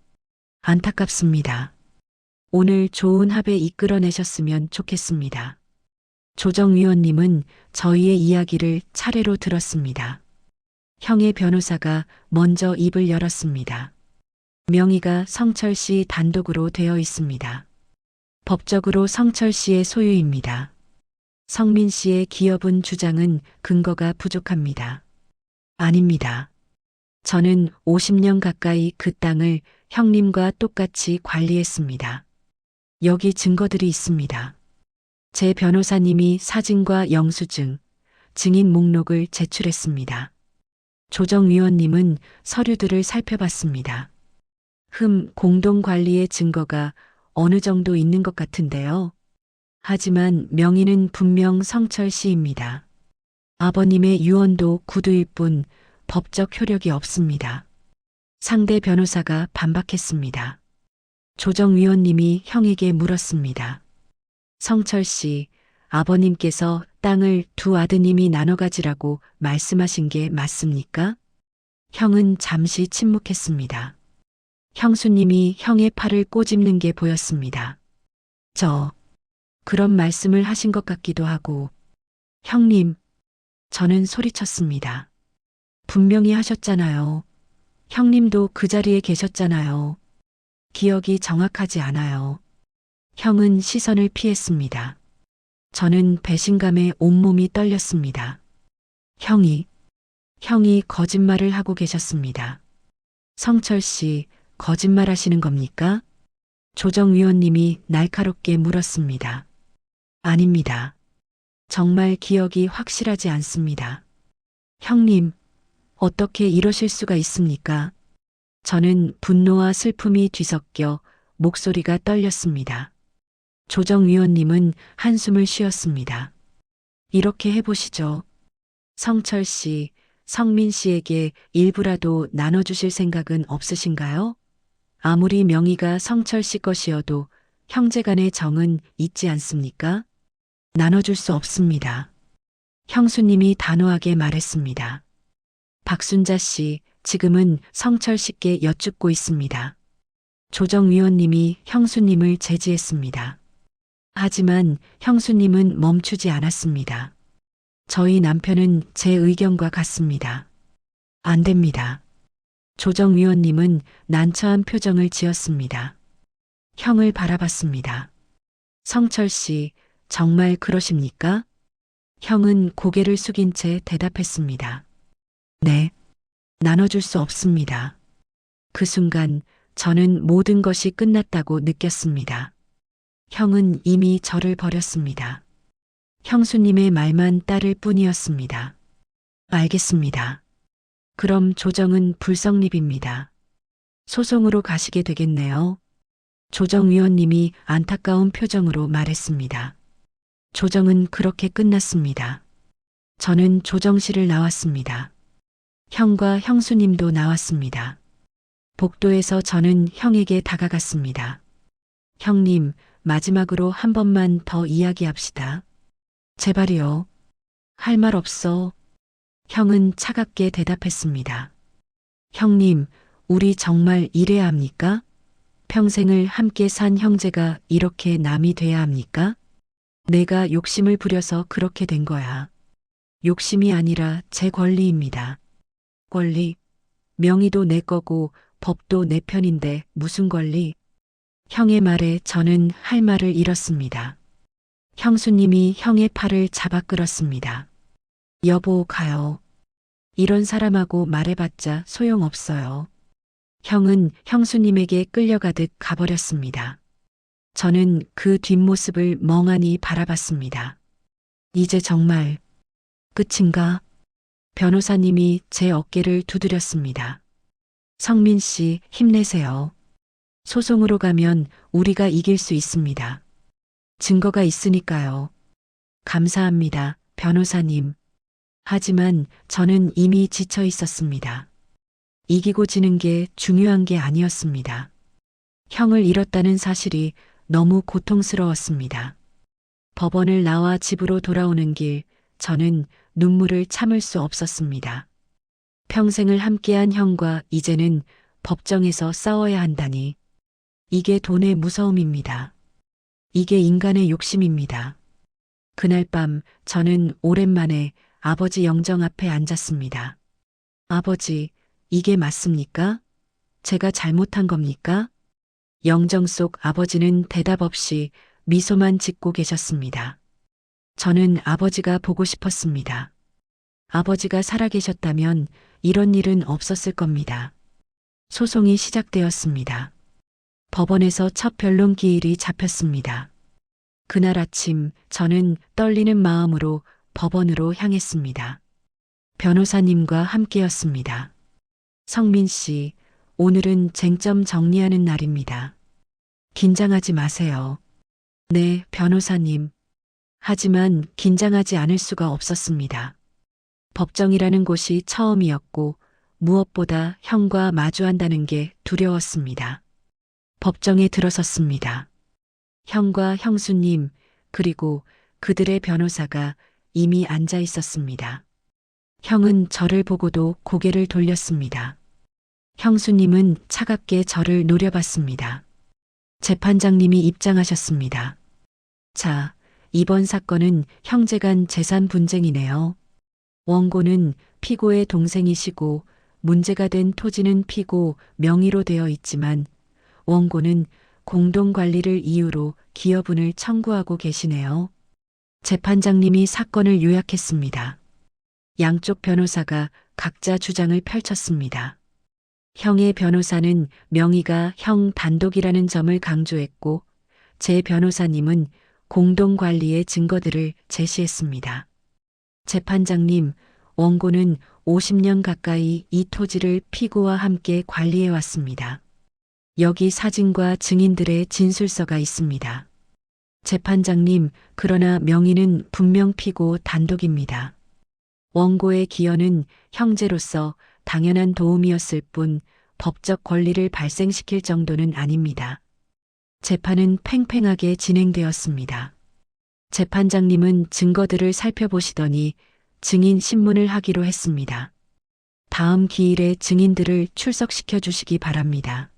[SPEAKER 1] 안타깝습니다. 오늘 좋은 합의 이끌어내셨으면 좋겠습니다. 조정위원님은 저희의 이야기를 차례로 들었습니다. 형의 변호사가 먼저 입을 열었습니다. 명의가 성철 씨 단독으로 되어 있습니다. 법적으로 성철 씨의 소유입니다. 성민 씨의 기여분 주장은 근거가 부족합니다. 아닙니다. 저는 50년 가까이 그 땅을 형님과 똑같이 관리했습니다. 여기 증거들이 있습니다. 제 변호사님이 사진과 영수증, 증인 목록을 제출했습니다. 조정위원님은 서류들을 살펴봤습니다. 공동관리의 증거가 어느 정도 있는 것 같은데요. 하지만 명의는 분명 성철 씨입니다. 아버님의 유언도 구두일 뿐 법적 효력이 없습니다. 상대 변호사가 반박했습니다. 조정위원님이 형에게 물었습니다. 성철 씨, 아버님께서 땅을 두 아드님이 나눠 가지라고 말씀하신 게 맞습니까? 형은 잠시 침묵했습니다. 형수님이 형의 팔을 꼬집는 게 보였습니다. 그런 말씀을 하신 것 같기도 하고. 형님, 저는 소리쳤습니다. 분명히 하셨잖아요. 형님도 그 자리에 계셨잖아요. 기억이 정확하지 않아요. 형은 시선을 피했습니다. 저는 배신감에 온몸이 떨렸습니다. 형이 거짓말을 하고 계셨습니다. 성철 씨, 거짓말 하시는 겁니까? 조정위원님이 날카롭게 물었습니다. 아닙니다. 정말 기억이 확실하지 않습니다. 형님, 어떻게 이러실 수가 있습니까? 저는 분노와 슬픔이 뒤섞여 목소리가 떨렸습니다. 조정위원님은 한숨을 쉬었습니다. 이렇게 해보시죠. 성철 씨, 성민 씨에게 일부라도 나눠주실 생각은 없으신가요? 아무리 명의가 성철 씨 것이어도 형제간의 정은 있지 않습니까? 나눠줄 수 없습니다. 형수님이 단호하게 말했습니다. 박순자 씨, 지금은 성철 씨께 여쭙고 있습니다. 조정위원님이 형수님을 제지했습니다. 하지만 형수님은 멈추지 않았습니다. 저희 남편은 제 의견과 같습니다. 안 됩니다. 조정위원님은 난처한 표정을 지었습니다. 형을 바라봤습니다. 성철 씨, 정말 그러십니까? 형은 고개를 숙인 채 대답했습니다. 네, 나눠줄 수 없습니다. 그 순간 저는 모든 것이 끝났다고 느꼈습니다. 형은 이미 저를 버렸습니다. 형수님의 말만 따를 뿐이었습니다. 알겠습니다. 그럼 조정은 불성립입니다. 소송으로 가시게 되겠네요. 조정위원님이 안타까운 표정으로 말했습니다. 조정은 그렇게 끝났습니다. 저는 조정실을 나왔습니다. 형과 형수님도 나왔습니다. 복도에서 저는 형에게 다가갔습니다. 형님, 마지막으로 한 번만 더 이야기합시다. 제발이요. 할 말 없어. 형은 차갑게 대답했습니다. 형님, 우리 정말 이래야 합니까? 평생을 함께 산 형제가 이렇게 남이 돼야 합니까? 내가 욕심을 부려서 그렇게 된 거야. 욕심이 아니라 제 권리입니다. 권리? 명의도 내 거고 법도 내 편인데 무슨 권리? 형의 말에 저는 할 말을 잃었습니다. 형수님이 형의 팔을 잡아 끌었습니다. 여보, 가요. 이런 사람하고 말해봤자 소용없어요. 형은 형수님에게 끌려가듯 가버렸습니다. 저는 그 뒷모습을 멍하니 바라봤습니다. 이제 정말 끝인가? 변호사님이 제 어깨를 두드렸습니다. 성민 씨, 힘내세요. 소송으로 가면 우리가 이길 수 있습니다. 증거가 있으니까요. 감사합니다, 변호사님. 하지만 저는 이미 지쳐 있었습니다. 이기고 지는 게 중요한 게 아니었습니다. 형을 잃었다는 사실이 너무 고통스러웠습니다. 법원을 나와 집으로 돌아오는 길, 저는 눈물을 참을 수 없었습니다. 평생을 함께한 형과 이제는 법정에서 싸워야 한다니. 이게 돈의 무서움입니다. 이게 인간의 욕심입니다. 그날 밤 저는 오랜만에 아버지 영정 앞에 앉았습니다. 아버지, 이게 맞습니까? 제가 잘못한 겁니까? 영정 속 아버지는 대답 없이 미소만 짓고 계셨습니다. 저는 아버지가 보고 싶었습니다. 아버지가 살아계셨다면 이런 일은 없었을 겁니다. 소송이 시작되었습니다. 법원에서 첫 변론 기일이 잡혔습니다. 그날 아침 저는 떨리는 마음으로 법원으로 향했습니다. 변호사님과 함께였습니다. 성민 씨, 오늘은 쟁점 정리하는 날입니다. 긴장하지 마세요. 네, 변호사님. 하지만 긴장하지 않을 수가 없었습니다. 법정이라는 곳이 처음이었고 무엇보다 형과 마주한다는 게 두려웠습니다. 법정에 들어섰습니다. 형과 형수님, 그리고 그들의 변호사가 이미 앉아 있었습니다. 형은 저를 보고도 고개를 돌렸습니다. 형수님은 차갑게 저를 노려봤습니다. 재판장님이 입장하셨습니다. 자, 이번 사건은 형제간 재산 분쟁이네요. 원고는 피고의 동생이시고 문제가 된 토지는 피고 명의로 되어 있지만 원고는 공동관리를 이유로 기여분을 청구하고 계시네요. 재판장님이 사건을 요약했습니다. 양쪽 변호사가 각자 주장을 펼쳤습니다. 형의 변호사는 명의가 형 단독이라는 점을 강조했고 제 변호사님은 공동관리의 증거들을 제시했습니다. 재판장님, 원고는 50년 가까이 이 토지를 피고와 함께 관리해 왔습니다. 여기 사진과 증인들의 진술서가 있습니다. 재판장님, 그러나 명의는 분명 피고 단독입니다. 원고의 기여는 형제로서 당연한 도움이었을 뿐 법적 권리를 발생시킬 정도는 아닙니다. 재판은 팽팽하게 진행되었습니다. 재판장님은 증거들을 살펴보시더니 증인 신문을 하기로 했습니다. 다음 기일에 증인들을 출석시켜 주시기 바랍니다.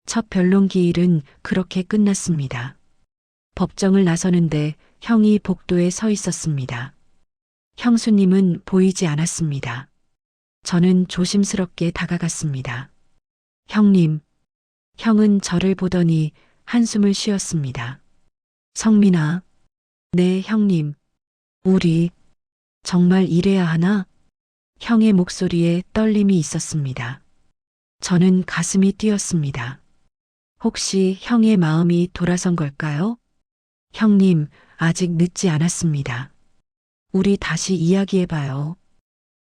[SPEAKER 1] 첫 변론 기일은 그렇게 끝났습니다. 법정을 나서는데 형이 복도에 서 있었습니다. 형수님은 보이지 않았습니다. 저는 조심스럽게 다가갔습니다. 형님, 형은 저를 보더니 한숨을 쉬었습니다. 성민아, 네, 형님. 우리 정말 이래야 하나? 형의 목소리에 떨림이 있었습니다. 저는 가슴이 뛰었습니다. 혹시 형의 마음이 돌아선 걸까요? 형님, 아직 늦지 않았습니다. 우리 다시 이야기해봐요.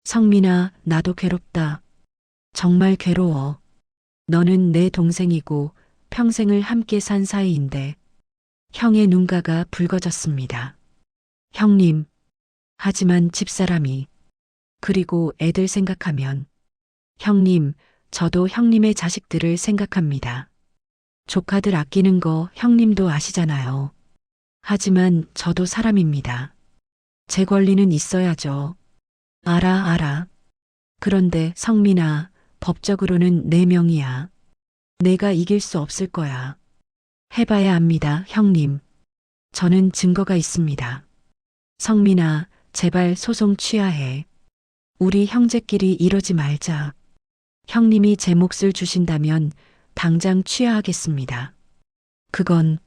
[SPEAKER 1] 성민아, 나도 괴롭다. 정말 괴로워. 너는 내 동생이고 평생을 함께 산 사이인데. 형의 눈가가 붉어졌습니다. 형님, 하지만 집사람이, 그리고 애들 생각하면. 형님, 저도 형님의 자식들을 생각합니다. 조카들 아끼는 거 형님도 아시잖아요. 하지만 저도 사람입니다. 제 권리는 있어야죠. 알아. 그런데 성민아, 법적으로는 내 명이야. 내가 이길 수 없을 거야. 해봐야 합니다, 형님. 저는 증거가 있습니다. 성민아, 제발 소송 취하해. 우리 형제끼리 이러지 말자. 형님이 제 몫을 주신다면 당장 취하하겠습니다. 그건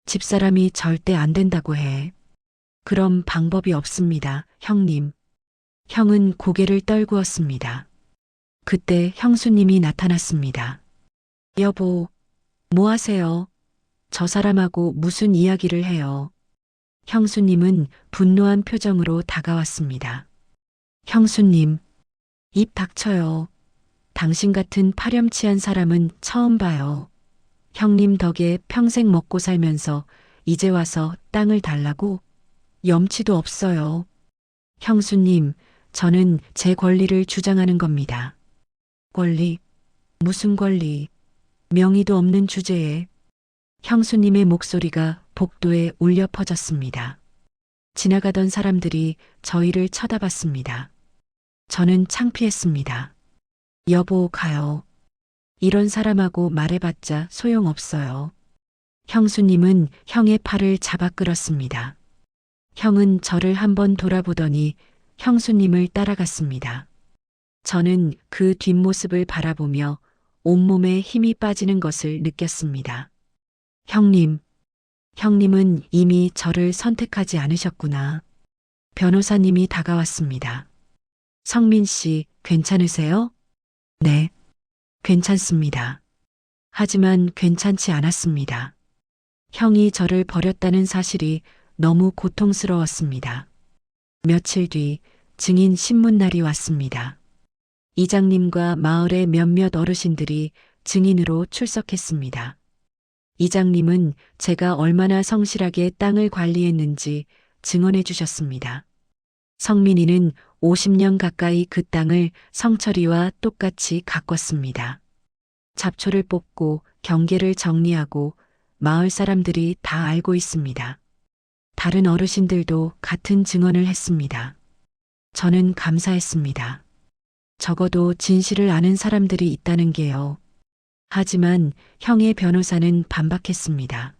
[SPEAKER 1] 집사람이 절대 안 된다고 해. 그럼 방법이 없습니다, 형님. 형은 고개를 떨구었습니다. 그때 형수님이 나타났습니다. 여보, 뭐 하세요? 저 사람하고 무슨 이야기를 해요? 형수님은 분노한 표정으로 다가왔습니다. 형수님, 입 닥쳐요. 당신 같은 파렴치한 사람은 처음 봐요. 형님 덕에 평생 먹고 살면서 이제 와서 땅을 달라고? 염치도 없어요. 형수님, 저는 제 권리를 주장하는 겁니다. 권리? 무슨 권리? 명의도 없는 주제에. 형수님의 목소리가 복도에 울려 퍼졌습니다. 지나가던 사람들이 저희를 쳐다봤습니다. 저는 창피했습니다. 여보, 가요. 이런 사람하고 말해봤자 소용없어요. 형수님은 형의 팔을 잡아 끌었습니다. 형은 저를 한번 돌아보더니 형수님을 따라갔습니다. 저는 그 뒷모습을 바라보며 온몸에 힘이 빠지는 것을 느꼈습니다. 형님은 이미 저를 선택하지 않으셨구나. 변호사님이 다가왔습니다. 성민 씨, 괜찮으세요? 네, 괜찮습니다. 하지만 괜찮지 않았습니다. 형이 저를 버렸다는 사실이 너무 고통스러웠습니다. 며칠 뒤 증인 신문날이 왔습니다. 이장님과 마을의 몇몇 어르신들이 증인으로 출석했습니다. 이장님은 제가 얼마나 성실하게 땅을 관리했는지 증언해 주셨습니다. 성민이는 50년 가까이 그 땅을 성철이와 똑같이 가꿨습니다. 잡초를 뽑고 경계를 정리하고 마을 사람들이 다 알고 있습니다. 다른 어르신들도 같은 증언을 했습니다. 저는 감사했습니다. 적어도 진실을 아는 사람들이 있다는 게요. 하지만 형의 변호사는 반박했습니다.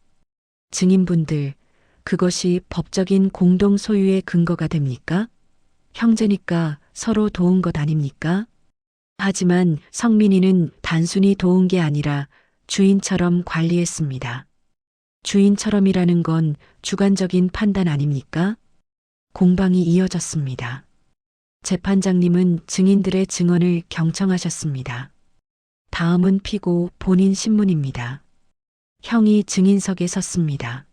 [SPEAKER 1] 증인분들, 그것이 법적인 공동 소유의 근거가 됩니까? 형제니까 서로 도운 것 아닙니까? 하지만 성민이는 단순히 도운 게 아니라 주인처럼 관리했습니다. 주인처럼이라는 건 주관적인 판단 아닙니까? 공방이 이어졌습니다. 재판장님은 증인들의 증언을 경청하셨습니다. 다음은 피고 본인 신문입니다. 형이 증인석에 섰습니다.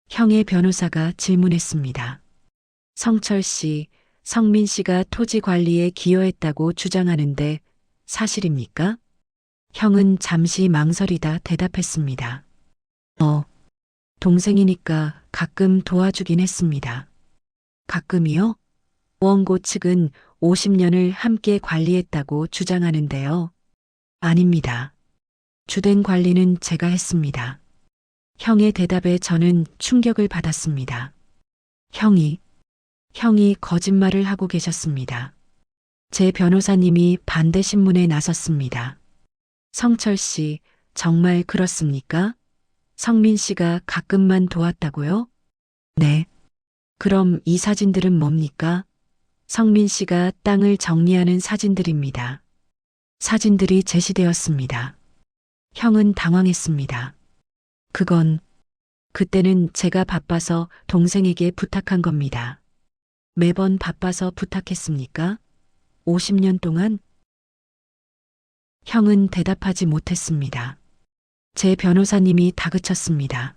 [SPEAKER 1] 형의 변호사가 질문했습니다. 성철 씨, 성민 씨가 토지 관리에 기여했다고 주장하는데 사실입니까? 형은 잠시 망설이다 대답했습니다. 동생이니까 가끔 도와주긴 했습니다. 가끔이요? 원고 측은 50년을 함께 관리했다고 주장하는데요. 아닙니다. 주된 관리는 제가 했습니다. 형의 대답에 저는 충격을 받았습니다. 형이 거짓말을 하고 계셨습니다. 제 변호사님이 반대 신문에 나섰습니다. 성철 씨, 정말 그렇습니까? 성민 씨가 가끔만 도왔다고요? 네. 그럼 이 사진들은 뭡니까? 성민 씨가 땅을 정리하는 사진들입니다. 사진들이 제시되었습니다. 형은 당황했습니다. 그때는 제가 바빠서 동생에게 부탁한 겁니다. 매번 바빠서 부탁했습니까? 50년 동안? 형은 대답하지 못했습니다. 제 변호사님이 다그쳤습니다.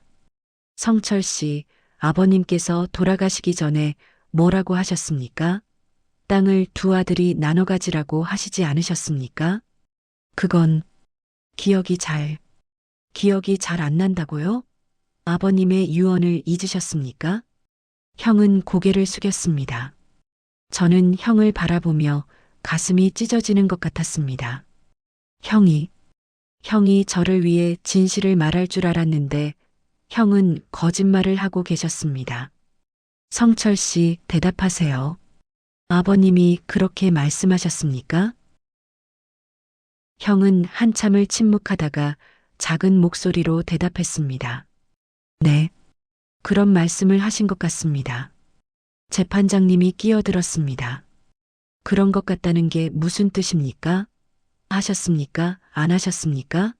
[SPEAKER 1] 성철 씨, 아버님께서 돌아가시기 전에 뭐라고 하셨습니까? 땅을 두 아들이 나눠 가지라고 하시지 않으셨습니까? 그건 기억이 잘 안 난다고요? 아버님의 유언을 잊으셨습니까? 형은 고개를 숙였습니다. 저는 형을 바라보며 가슴이 찢어지는 것 같았습니다. 형이 저를 위해 진실을 말할 줄 알았는데 형은 거짓말을 하고 계셨습니다. 성철 씨, 대답하세요. 아버님이 그렇게 말씀하셨습니까? 형은 한참을 침묵하다가 작은 목소리로 대답했습니다. 네, 그런 말씀을 하신 것 같습니다. 재판장님이 끼어들었습니다. 그런 것 같다는 게 무슨 뜻입니까? 하셨습니까? 안 하셨습니까?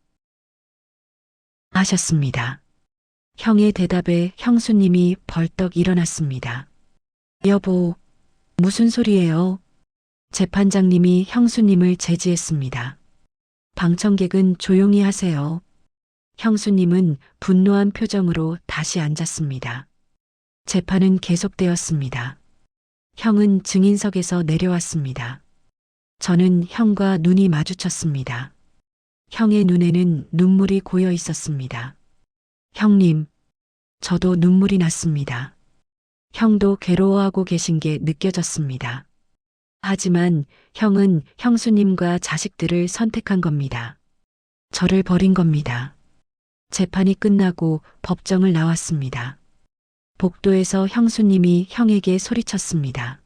[SPEAKER 1] 하셨습니다. 형의 대답에 형수님이 벌떡 일어났습니다. 여보, 무슨 소리예요? 재판장님이 형수님을 제지했습니다. 방청객은 조용히 하세요. 형수님은 분노한 표정으로 다시 앉았습니다. 재판은 계속되었습니다. 형은 증인석에서 내려왔습니다. 저는 형과 눈이 마주쳤습니다. 형의 눈에는 눈물이 고여 있었습니다. 형님, 저도 눈물이 났습니다. 형도 괴로워하고 계신 게 느껴졌습니다. 하지만 형은 형수님과 자식들을 선택한 겁니다. 저를 버린 겁니다. 재판이 끝나고 법정을 나왔습니다. 복도에서 형수님이 형에게 소리쳤습니다.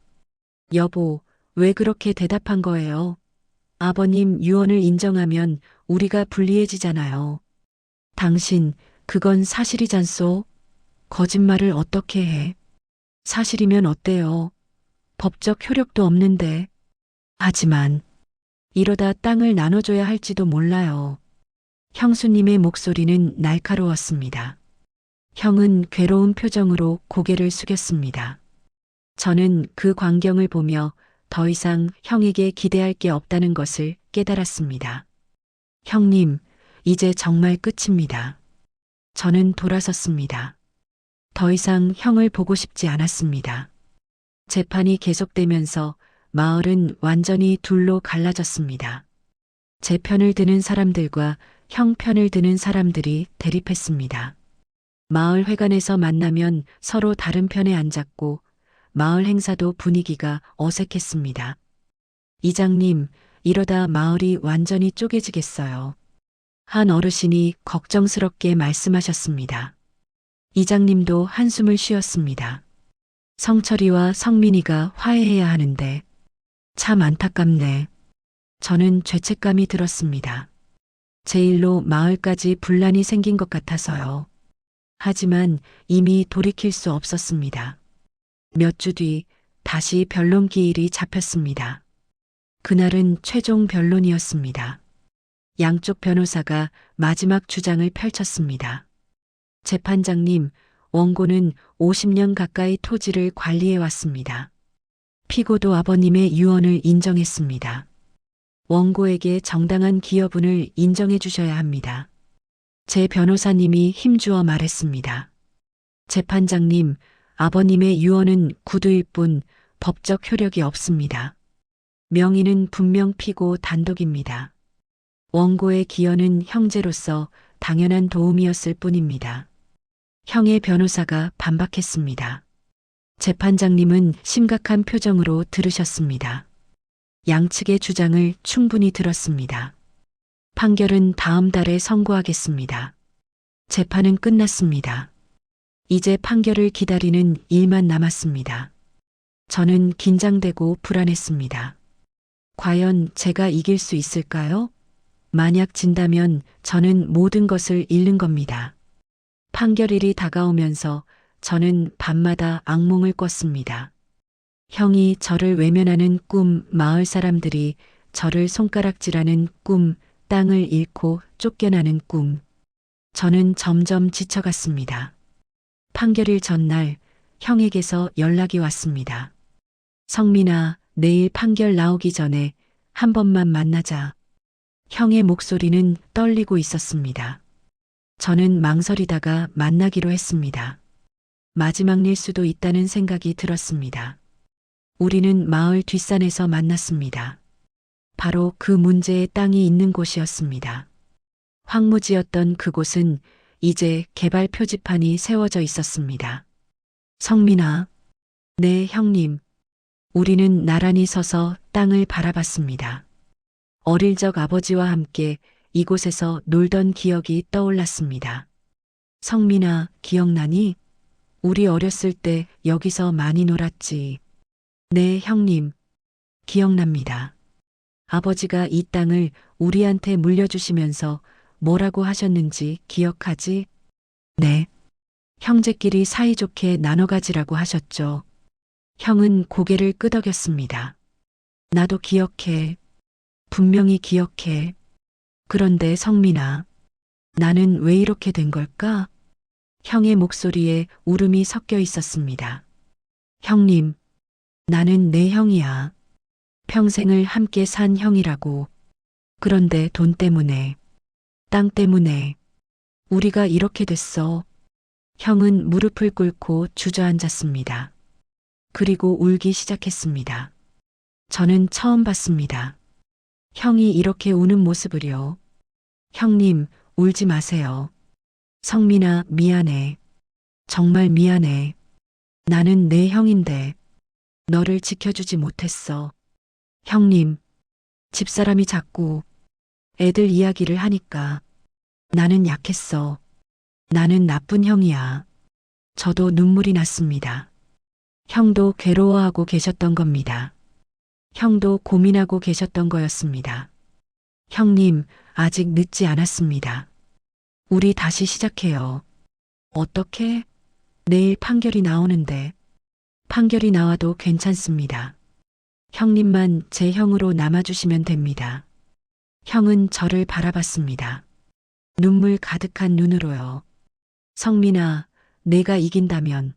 [SPEAKER 1] 여보, 왜 그렇게 대답한 거예요? 아버님 유언을 인정하면 우리가 불리해지잖아요. 당신, 그건 사실이잖소? 거짓말을 어떻게 해? 사실이면 어때요? 법적 효력도 없는데. 하지만 이러다 땅을 나눠줘야 할지도 몰라요. 형수님의 목소리는 날카로웠습니다. 형은 괴로운 표정으로 고개를 숙였습니다. 저는 그 광경을 보며 더 이상 형에게 기대할 게 없다는 것을 깨달았습니다. 형님, 이제 정말 끝입니다. 저는 돌아섰습니다. 더 이상 형을 보고 싶지 않았습니다. 재판이 계속되면서 마을은 완전히 둘로 갈라졌습니다. 제 편을 드는 사람들과 형 편을 드는 사람들이 대립했습니다. 마을 회관에서 만나면 서로 다른 편에 앉았고 마을 행사도 분위기가 어색했습니다. 이장님, 이러다 마을이 완전히 쪼개지겠어요. 한 어르신이 걱정스럽게 말씀하셨습니다. 이장님도 한숨을 쉬었습니다. 성철이와 성민이가 화해해야 하는데 참 안타깝네. 저는 죄책감이 들었습니다. 제 일로 마을까지 분란이 생긴 것 같아서요. 하지만 이미 돌이킬 수 없었습니다. 몇 주 뒤 다시 변론 기일이 잡혔습니다. 그날은 최종 변론이었습니다. 양쪽 변호사가 마지막 주장을 펼쳤습니다. 재판장님, 원고는 50년 가까이 토지를 관리해 왔습니다. 피고도 아버님의 유언을 인정했습니다. 원고에게 정당한 기여분을 인정해 주셔야 합니다. 제 변호사님이 힘주어 말했습니다. 재판장님, 아버님의 유언은 구두일 뿐 법적 효력이 없습니다. 명의는 분명 피고 단독입니다. 원고의 기여는 형제로서 당연한 도움이었을 뿐입니다. 형의 변호사가 반박했습니다. 재판장님은 심각한 표정으로 들으셨습니다. 양측의 주장을 충분히 들었습니다. 판결은 다음 달에 선고하겠습니다. 재판은 끝났습니다. 이제 판결을 기다리는 일만 남았습니다. 저는 긴장되고 불안했습니다. 과연 제가 이길 수 있을까요? 만약 진다면 저는 모든 것을 잃는 겁니다. 판결일이 다가오면서 저는 밤마다 악몽을 꿨습니다. 형이 저를 외면하는 꿈, 마을 사람들이 저를 손가락질하는 꿈, 땅을 잃고 쫓겨나는 꿈. 저는 점점 지쳐갔습니다. 판결일 전날 형에게서 연락이 왔습니다. 성민아, 내일 판결 나오기 전에 한 번만 만나자. 형의 목소리는 떨리고 있었습니다. 저는 망설이다가 만나기로 했습니다. 마지막 일 수도 있다는 생각이 들었습니다. 우리는 마을 뒷산에서 만났습니다. 바로 그 문제의 땅이 있는 곳이었습니다. 황무지였던 그곳은 이제 개발 표지판이 세워져 있었습니다. 성민아, 네, 형님. 우리는 나란히 서서 땅을 바라봤습니다. 어릴 적 아버지와 함께 이곳에서 놀던 기억이 떠올랐습니다. 성민아, 기억나니? 우리 어렸을 때 여기서 많이 놀았지. 네, 형님. 기억납니다. 아버지가 이 땅을 우리한테 물려주시면서 뭐라고 하셨는지 기억하지? 네. 형제끼리 사이좋게 나눠 가지라고 하셨죠. 형은 고개를 끄덕였습니다. 나도 기억해. 분명히 기억해. 그런데 성민아, 나는 왜 이렇게 된 걸까? 형의 목소리에 울음이 섞여 있었습니다. 형님, 나는 내 형이야. 평생을 함께 산 형이라고. 그런데 돈 때문에, 땅 때문에, 우리가 이렇게 됐어. 형은 무릎을 꿇고 주저앉았습니다. 그리고 울기 시작했습니다. 저는 처음 봤습니다. 형이 이렇게 우는 모습을요. 형님, 울지 마세요. 성민아, 미안해. 정말 미안해. 나는 내 형인데 너를 지켜주지 못했어. 형님, 집사람이 자꾸 애들 이야기를 하니까 나는 약했어. 나는 나쁜 형이야. 저도 눈물이 났습니다. 형도 괴로워하고 계셨던 겁니다. 형도 고민하고 계셨던 거였습니다. 형님, 아직 늦지 않았습니다. 우리 다시 시작해요. 어떻게? 내일 판결이 나오는데. 판결이 나와도 괜찮습니다. 형님만 제 형으로 남아주시면 됩니다. 형은 저를 바라봤습니다. 눈물 가득한 눈으로요. 성민아, 내가 이긴다면,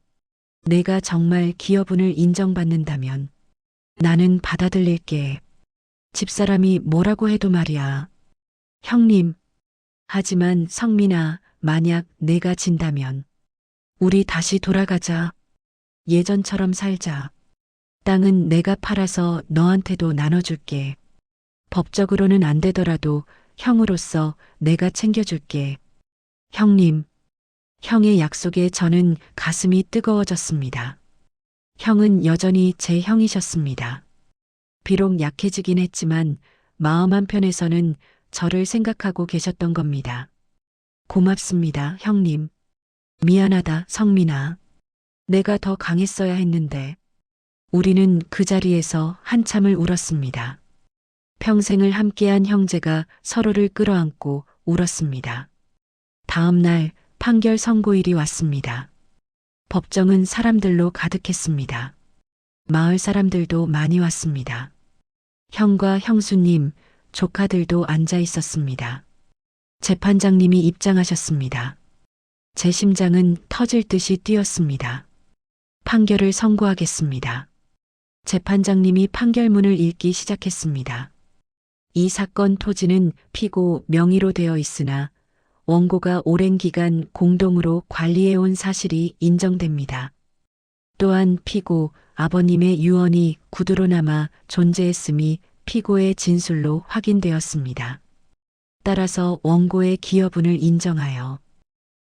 [SPEAKER 1] 내가 정말 기여분을 인정받는다면, 나는 받아들일게. 집사람이 뭐라고 해도 말이야. 형님, 하지만 성민아, 만약 내가 진다면, 우리 다시 돌아가자. 예전처럼 살자. 땅은 내가 팔아서 너한테도 나눠줄게. 법적으로는 안 되더라도 형으로서 내가 챙겨줄게. 형님, 형의 약속에 저는 가슴이 뜨거워졌습니다. 형은 여전히 제 형이셨습니다. 비록 약해지긴 했지만 마음 한편에서는 저를 생각하고 계셨던 겁니다. 고맙습니다, 형님. 미안하다, 성민아. 내가 더 강했어야 했는데. 우리는 그 자리에서 한참을 울었습니다. 평생을 함께한 형제가 서로를 끌어안고 울었습니다. 다음 날 판결 선고일이 왔습니다. 법정은 사람들로 가득했습니다. 마을 사람들도 많이 왔습니다. 형과 형수님, 조카들도 앉아 있었습니다. 재판장님이 입장하셨습니다. 제 심장은 터질 듯이 뛰었습니다. 판결을 선고하겠습니다. 재판장님이 판결문을 읽기 시작했습니다. 이 사건 토지는 피고 명의로 되어 있으나 원고가 오랜 기간 공동으로 관리해온 사실이 인정됩니다. 또한 피고 아버님의 유언이 구두로 남아 존재했음이 피고의 진술로 확인되었습니다. 따라서 원고의 기여분을 인정하여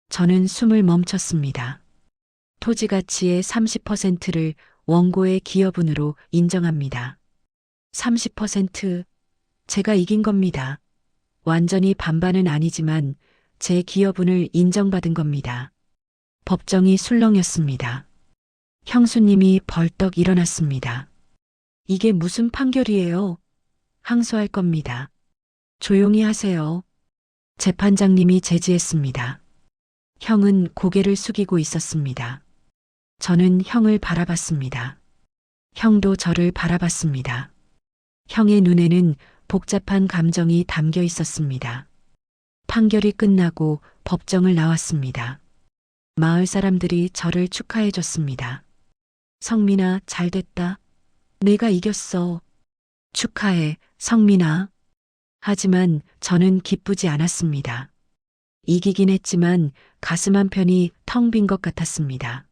[SPEAKER 1] 저는 숨을 멈췄습니다. 토지 가치의 30%를 원고의 기여분으로 인정합니다. 30%? 제가 이긴 겁니다. 완전히 반반은 아니지만 제 기여분을 인정받은 겁니다. 법정이 술렁였습니다. 형수님이 벌떡 일어났습니다. 이게 무슨 판결이에요? 항소할 겁니다. 조용히 하세요. 재판장님이 제지했습니다. 형은 고개를 숙이고 있었습니다. 저는 형을 바라봤습니다. 형도 저를 바라봤습니다. 형의 눈에는 복잡한 감정이 담겨 있었습니다. 판결이 끝나고 법정을 나왔습니다. 마을 사람들이 저를 축하해 줬습니다. 성민아, 잘됐다. 내가 이겼어. 축하해, 성민아. 하지만 저는 기쁘지 않았습니다. 이기긴 했지만 가슴 한편이 텅 빈 것 같았습니다.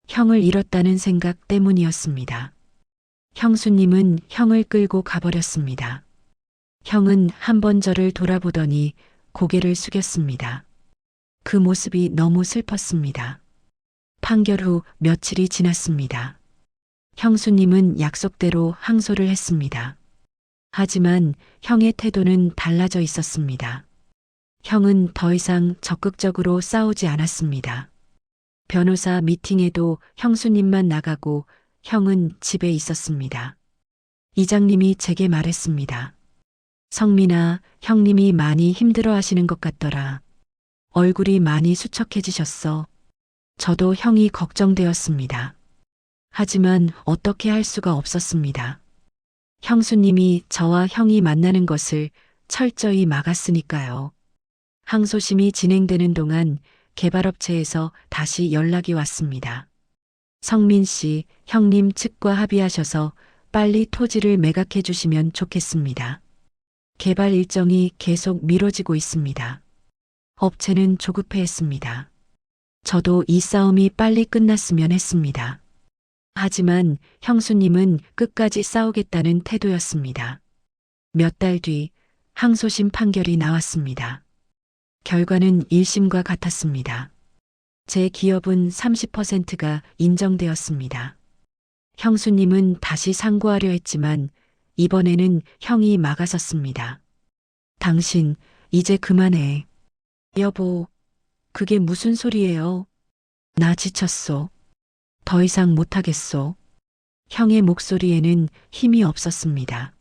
[SPEAKER 1] 형을 잃었다는 생각 때문이었습니다. 형수님은 형을 끌고 가버렸습니다. 형은 한 번 저를 돌아보더니 고개를 숙였습니다. 그 모습이 너무 슬펐습니다. 판결 후 며칠이 지났습니다. 형수님은 약속대로 항소를 했습니다. 하지만 형의 태도는 달라져 있었습니다. 형은 더 이상 적극적으로 싸우지 않았습니다. 변호사 미팅에도 형수님만 나가고 형은 집에 있었습니다. 이장님이 제게 말했습니다. 성민아, 형님이 많이 힘들어 하시는 것 같더라. 얼굴이 많이 수척해지셨어. 저도 형이 걱정되었습니다. 하지만 어떻게 할 수가 없었습니다. 형수님이 저와 형이 만나는 것을 철저히 막았으니까요. 항소심이 진행되는 동안 개발업체에서 다시 연락이 왔습니다. 성민 씨, 형님 측과 합의하셔서 빨리 토지를 매각해 주시면 좋겠습니다. 개발 일정이 계속 미뤄지고 있습니다. 업체는 조급해했습니다. 저도 이 싸움이 빨리 끝났으면 했습니다. 하지만 형수님은 끝까지 싸우겠다는 태도였습니다. 몇 달 뒤 항소심 판결이 나왔습니다. 결과는 1심과 같았습니다. 제 기업은 30%가 인정되었습니다. 형수님은 다시 상고하려 했지만 이번에는 형이 막아섰습니다. 당신, 이제 그만해. 여보, 그게 무슨 소리예요? 나 지쳤어. 더 이상 못하겠어. 형의 목소리에는 힘이 없었습니다.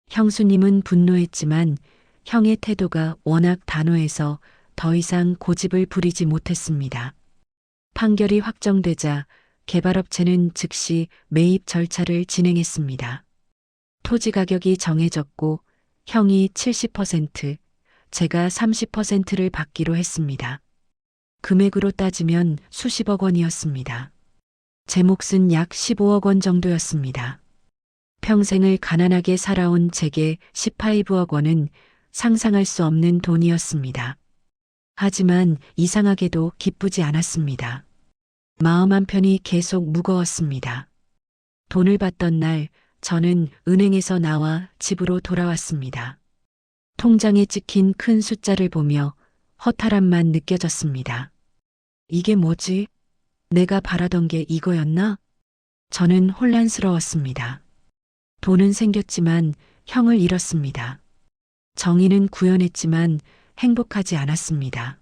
[SPEAKER 1] 형수님은 분노했지만 형의 태도가 워낙 단호해서 더 이상 고집을 부리지 못했습니다. 판결이 확정되자 개발업체는 즉시 매입 절차를 진행했습니다. 토지 가격이 정해졌고 형이 70%, 제가 30%를 받기로 했습니다. 금액으로 따지면 수십억 원이었습니다. 제 몫은 약 15억 원 정도였습니다. 평생을 가난하게 살아온 제게 15억 원은 상상할 수 없는 돈이었습니다. 하지만 이상하게도 기쁘지 않았습니다. 마음 한편이 계속 무거웠습니다. 돈을 받던 날 저는 은행에서 나와 집으로 돌아왔습니다. 통장에 찍힌 큰 숫자를 보며 허탈함만 느껴졌습니다. 이게 뭐지? 내가 바라던 게 이거였나? 저는 혼란스러웠습니다. 돈은 생겼지만 형을 잃었습니다. 정의는 구현했지만 행복하지 않았습니다.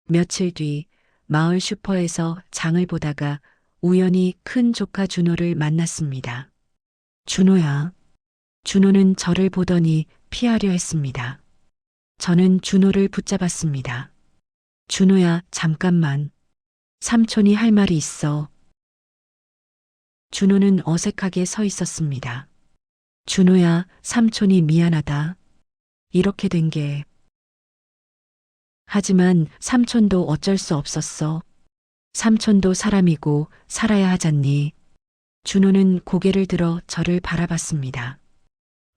[SPEAKER 1] 며칠 뒤 마을 슈퍼에서 장을 보다가 우연히 큰 조카 준호를 만났습니다. 준호야. 준호는 저를 보더니 피하려 했습니다. 저는 준호를 붙잡았습니다. 준호야, 잠깐만. 삼촌이 할 말이 있어. 준호는 어색하게 서 있었습니다. 준호야, 삼촌이 미안하다. 이렇게 된 게. 하지만 삼촌도 어쩔 수 없었어. 삼촌도 사람이고 살아야 하잖니. 준호는 고개를 들어 저를 바라봤습니다.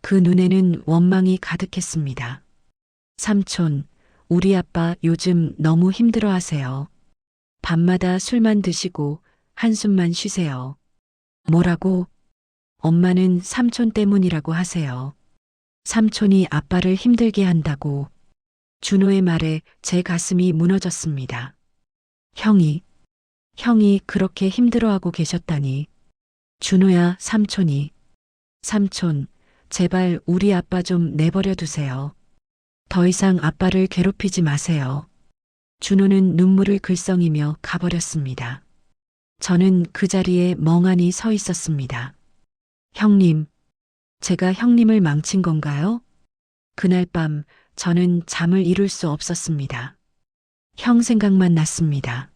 [SPEAKER 1] 그 눈에는 원망이 가득했습니다. 삼촌, 우리 아빠 요즘 너무 힘들어 하세요. 밤마다 술만 드시고 한숨만 쉬세요. 뭐라고? 엄마는 삼촌 때문이라고 하세요. 삼촌이 아빠를 힘들게 한다고. 준호의 말에 제 가슴이 무너졌습니다. 형이 그렇게 힘들어하고 계셨다니. 준호야, 삼촌이. 삼촌, 제발 우리 아빠 좀 내버려 두세요. 더 이상 아빠를 괴롭히지 마세요. 준호는 눈물을 글썽이며 가버렸습니다. 저는 그 자리에 멍하니 서 있었습니다. 형님, 제가 형님을 망친 건가요? 그날 밤 저는 잠을 이룰 수 없었습니다. 형 생각만 났습니다.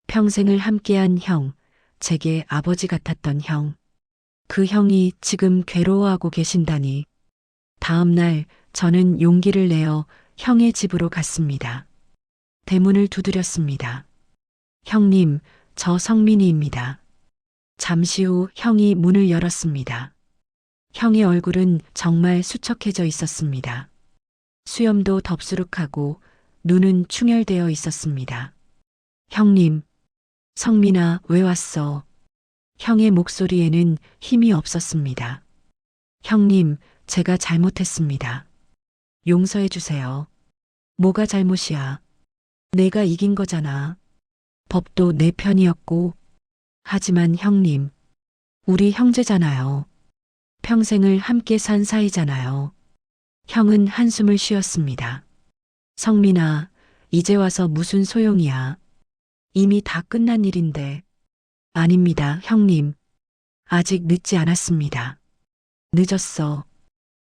[SPEAKER 1] 평생을 함께한 형, 제게 아버지 같았던 형. 그 형이 지금 괴로워하고 계신다니. 다음 날 저는 용기를 내어 형의 집으로 갔습니다. 대문을 두드렸습니다. 형님, 저 성민이입니다. 잠시 후 형이 문을 열었습니다. 형의 얼굴은 정말 수척해져 있었습니다. 수염도 덥수룩하고 눈은 충혈되어 있었습니다. 형님, 성민아, 왜 왔어? 형의 목소리에는 힘이 없었습니다. 형님, 제가 잘못했습니다. 용서해 주세요. 뭐가 잘못이야? 내가 이긴 거잖아. 법도 내 편이었고. 하지만 형님, 우리 형제잖아요. 평생을 함께 산 사이잖아요. 형은 한숨을 쉬었습니다. 성민아, 이제 와서 무슨 소용이야. 이미 다 끝난 일인데. 아닙니다, 형님. 아직 늦지 않았습니다. 늦었어.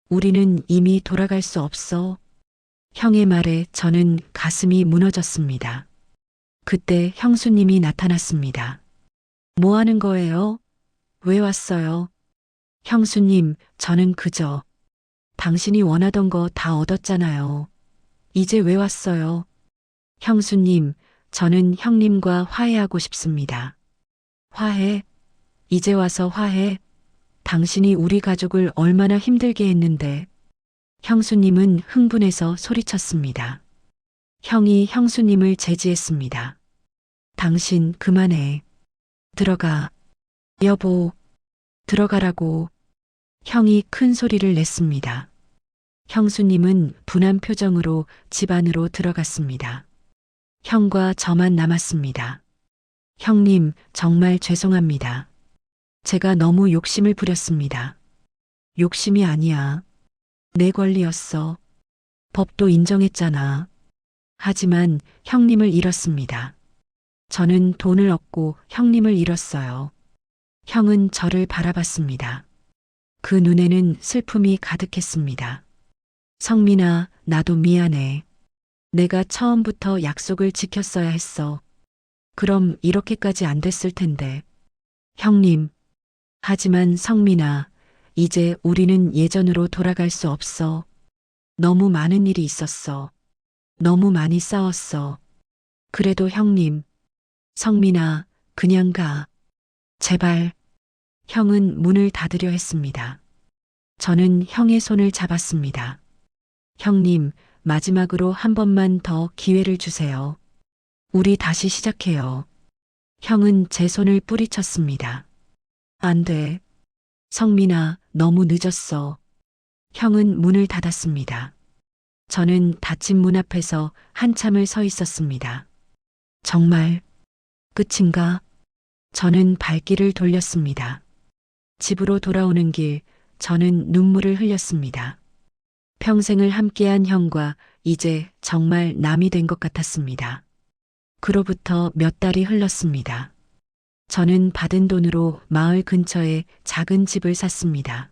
[SPEAKER 1] 우리는 이미 돌아갈 수 없어. 형의 말에 저는 가슴이 무너졌습니다. 그때 형수님이 나타났습니다. 뭐 하는 거예요? 왜 왔어요? 형수님, 저는 그저 당신이 원하던 거 다 얻었잖아요. 이제 왜 왔어요? 형수님, 저는 형님과 화해하고 싶습니다. 화해? 이제 와서 화해? 당신이 우리 가족을 얼마나 힘들게 했는데. 형수님은 흥분해서 소리쳤습니다. 형이 형수님을 제지했습니다. 당신 그만해. 들어가. 여보, 들어가라고. 형이 큰 소리를 냈습니다. 형수님은 분한 표정으로 집 안으로 들어갔습니다. 형과 저만 남았습니다. 형님, 정말 죄송합니다. 제가 너무 욕심을 부렸습니다. 욕심이 아니야. 내 권리였어. 법도 인정했잖아. 하지만 형님을 잃었습니다. 저는 돈을 얻고 형님을 잃었어요. 형은 저를 바라봤습니다. 그 눈에는 슬픔이 가득했습니다. 성민아, 나도 미안해. 내가 처음부터 약속을 지켰어야 했어. 그럼 이렇게까지 안 됐을 텐데. 형님. 하지만 성민아, 이제 우리는 예전으로 돌아갈 수 없어. 너무 많은 일이 있었어. 너무 많이 싸웠어. 그래도 형님. 성민아, 그냥 가. 제발. 형은 문을 닫으려 했습니다. 저는 형의 손을 잡았습니다. 형님, 마지막으로 한 번만 더 기회를 주세요. 우리 다시 시작해요. 형은 제 손을 뿌리쳤습니다. 안 돼. 성민아, 너무 늦었어. 형은 문을 닫았습니다. 저는 닫힌 문 앞에서 한참을 서 있었습니다. 정말 끝인가? 저는 발길을 돌렸습니다. 집으로 돌아오는 길, 저는 눈물을 흘렸습니다. 평생을 함께한 형과 이제 정말 남이 된 것 같았습니다. 그로부터 몇 달이 흘렀습니다. 저는 받은 돈으로 마을 근처에 작은 집을 샀습니다.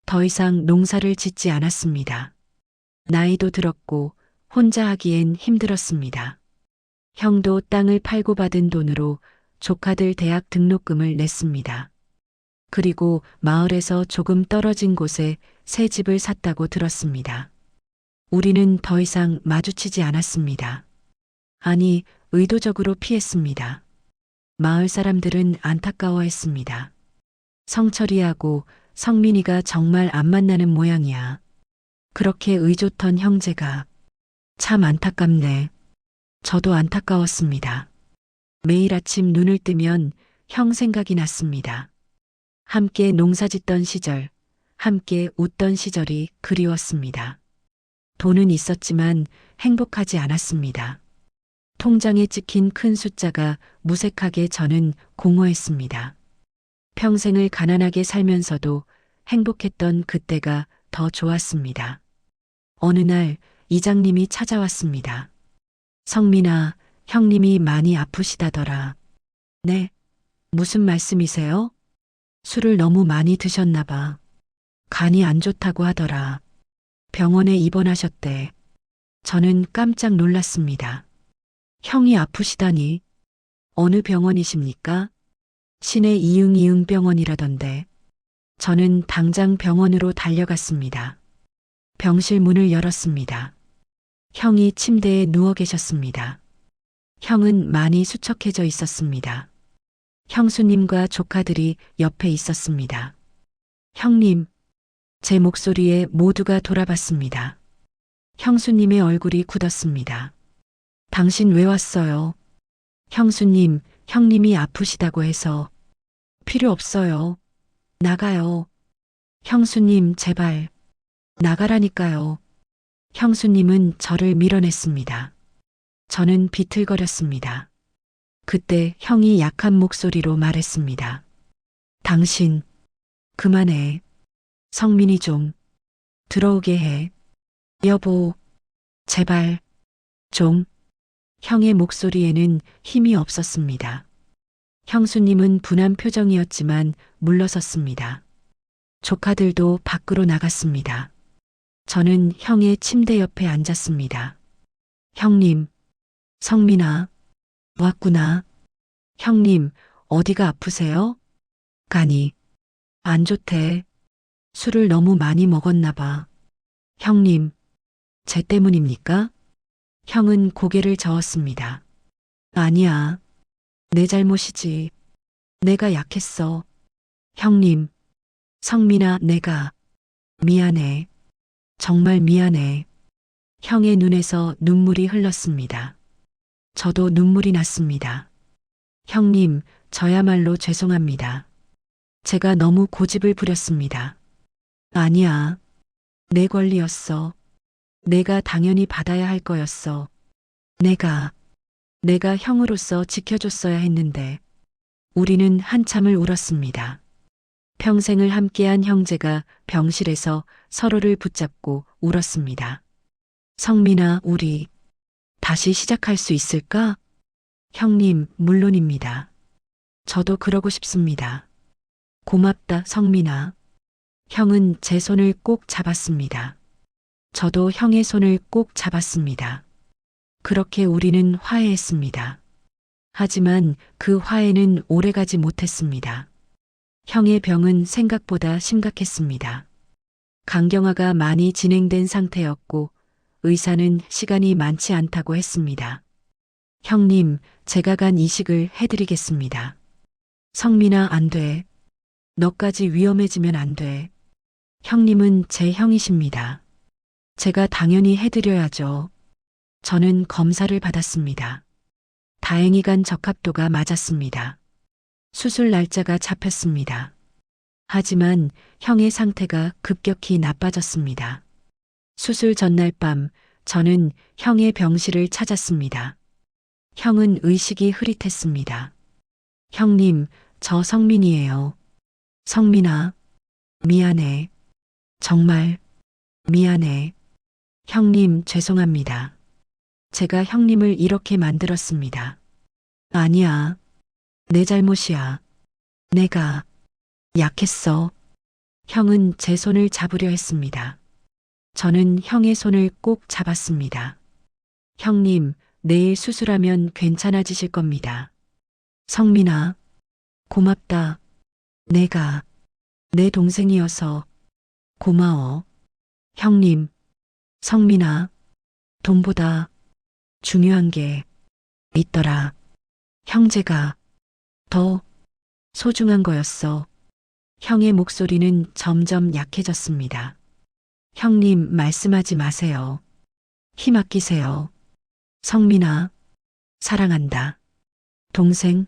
[SPEAKER 1] 더 이상 농사를 짓지 않았습니다. 나이도 들었고 혼자 하기엔 힘들었습니다. 형도 땅을 팔고 받은 돈으로 조카들 대학 등록금을 냈습니다. 그리고 마을에서 조금 떨어진 곳에 새 집을 샀다고 들었습니다. 우리는 더 이상 마주치지 않았습니다. 아니, 의도적으로 피했습니다. 마을 사람들은 안타까워했습니다. 성철이하고 성민이가 정말 안 만나는 모양이야. 그렇게 의좋던 형제가. 참 안타깝네. 저도 안타까웠습니다. 매일 아침 눈을 뜨면 형 생각이 났습니다. 함께 농사짓던 시절, 함께 웃던 시절이 그리웠습니다. 돈은 있었지만 행복하지 않았습니다. 통장에 찍힌 큰 숫자가 무색하게 저는 공허했습니다. 평생을 가난하게 살면서도 행복했던 그때가 더 좋았습니다. 어느 날 이장님이 찾아왔습니다. 성민아, 형님이 많이 아프시다더라. 네, 무슨 말씀이세요? 술을 너무 많이 드셨나 봐. 간이 안 좋다고 하더라. 병원에 입원하셨대. 저는 깜짝 놀랐습니다. 형이 아프시다니. 어느 병원이십니까? 시내 이응이응 병원이라던데. 저는 당장 병원으로 달려갔습니다. 병실 문을 열었습니다. 형이 침대에 누워 계셨습니다. 형은 많이 수척해져 있었습니다. 형수님과 조카들이 옆에 있었습니다. 형님, 제 목소리에 모두가 돌아봤습니다. 형수님의 얼굴이 굳었습니다. 당신 왜 왔어요? 형수님, 형님이 아프시다고 해서. 필요 없어요. 나가요. 형수님, 제발. 나가라니까요. 형수님은 저를 밀어냈습니다. 저는 비틀거렸습니다. 그때 형이 약한 목소리로 말했습니다. 당신, 그만해. 성민이 좀 들어오게 해. 여보, 제발, 좀. 형의 목소리에는 힘이 없었습니다. 형수님은 분한 표정이었지만 물러섰습니다. 조카들도 밖으로 나갔습니다. 저는 형의 침대 옆에 앉았습니다. 형님, 성민아, 왔구나. 형님, 어디가 아프세요? 간이 안 좋대. 술을 너무 많이 먹었나 봐. 형님, 쟤 때문입니까? 형은 고개를 저었습니다. 아니야. 내 잘못이지. 내가 약했어. 형님, 성민아, 내가 미안해. 정말 미안해. 형의 눈에서 눈물이 흘렀습니다. 저도 눈물이 났습니다. 형님, 저야말로 죄송합니다. 제가 너무 고집을 부렸습니다. 아니야. 내 권리였어. 내가 당연히 받아야 할 거였어. 내가 형으로서 지켜줬어야 했는데. 우리는 한참을 울었습니다. 평생을 함께한 형제가 병실에서 서로를 붙잡고 울었습니다. 성민아, 우리 다시 시작할 수 있을까? 형님, 물론입니다. 저도 그러고 싶습니다. 고맙다, 성민아. 형은 제 손을 꼭 잡았습니다. 저도 형의 손을 꼭 잡았습니다. 그렇게 우리는 화해했습니다. 하지만 그 화해는 오래가지 못했습니다. 형의 병은 생각보다 심각했습니다. 간경화가 많이 진행된 상태였고 의사는 시간이 많지 않다고 했습니다. 형님, 제가 간 이식을 해드리겠습니다. 성민아, 안 돼. 너까지 위험해지면 안 돼. 형님은 제 형이십니다. 제가 당연히 해드려야죠. 저는 검사를 받았습니다. 다행히 간 적합도가 맞았습니다. 수술 날짜가 잡혔습니다. 하지만 형의 상태가 급격히 나빠졌습니다. 수술 전날 밤 저는 형의 병실을 찾았습니다. 형은 의식이 흐릿했습니다. 형님, 저 성민이에요. 성민아, 미안해. 정말 미안해. 형님, 죄송합니다. 제가 형님을 이렇게 만들었습니다. 아니야. 내 잘못이야. 내가 약했어. 형은 제 손을 잡으려 했습니다. 저는 형의 손을 꼭 잡았습니다. 형님, 내일 수술하면 괜찮아지실 겁니다. 성민아, 고맙다. 내가 내 동생이어서 고마워. 형님, 성민아, 돈보다 중요한 게 있더라. 형제가 더 소중한 거였어. 형의 목소리는 점점 약해졌습니다. 형님, 말씀하지 마세요. 힘 아끼세요. 성민아, 사랑한다. 동생,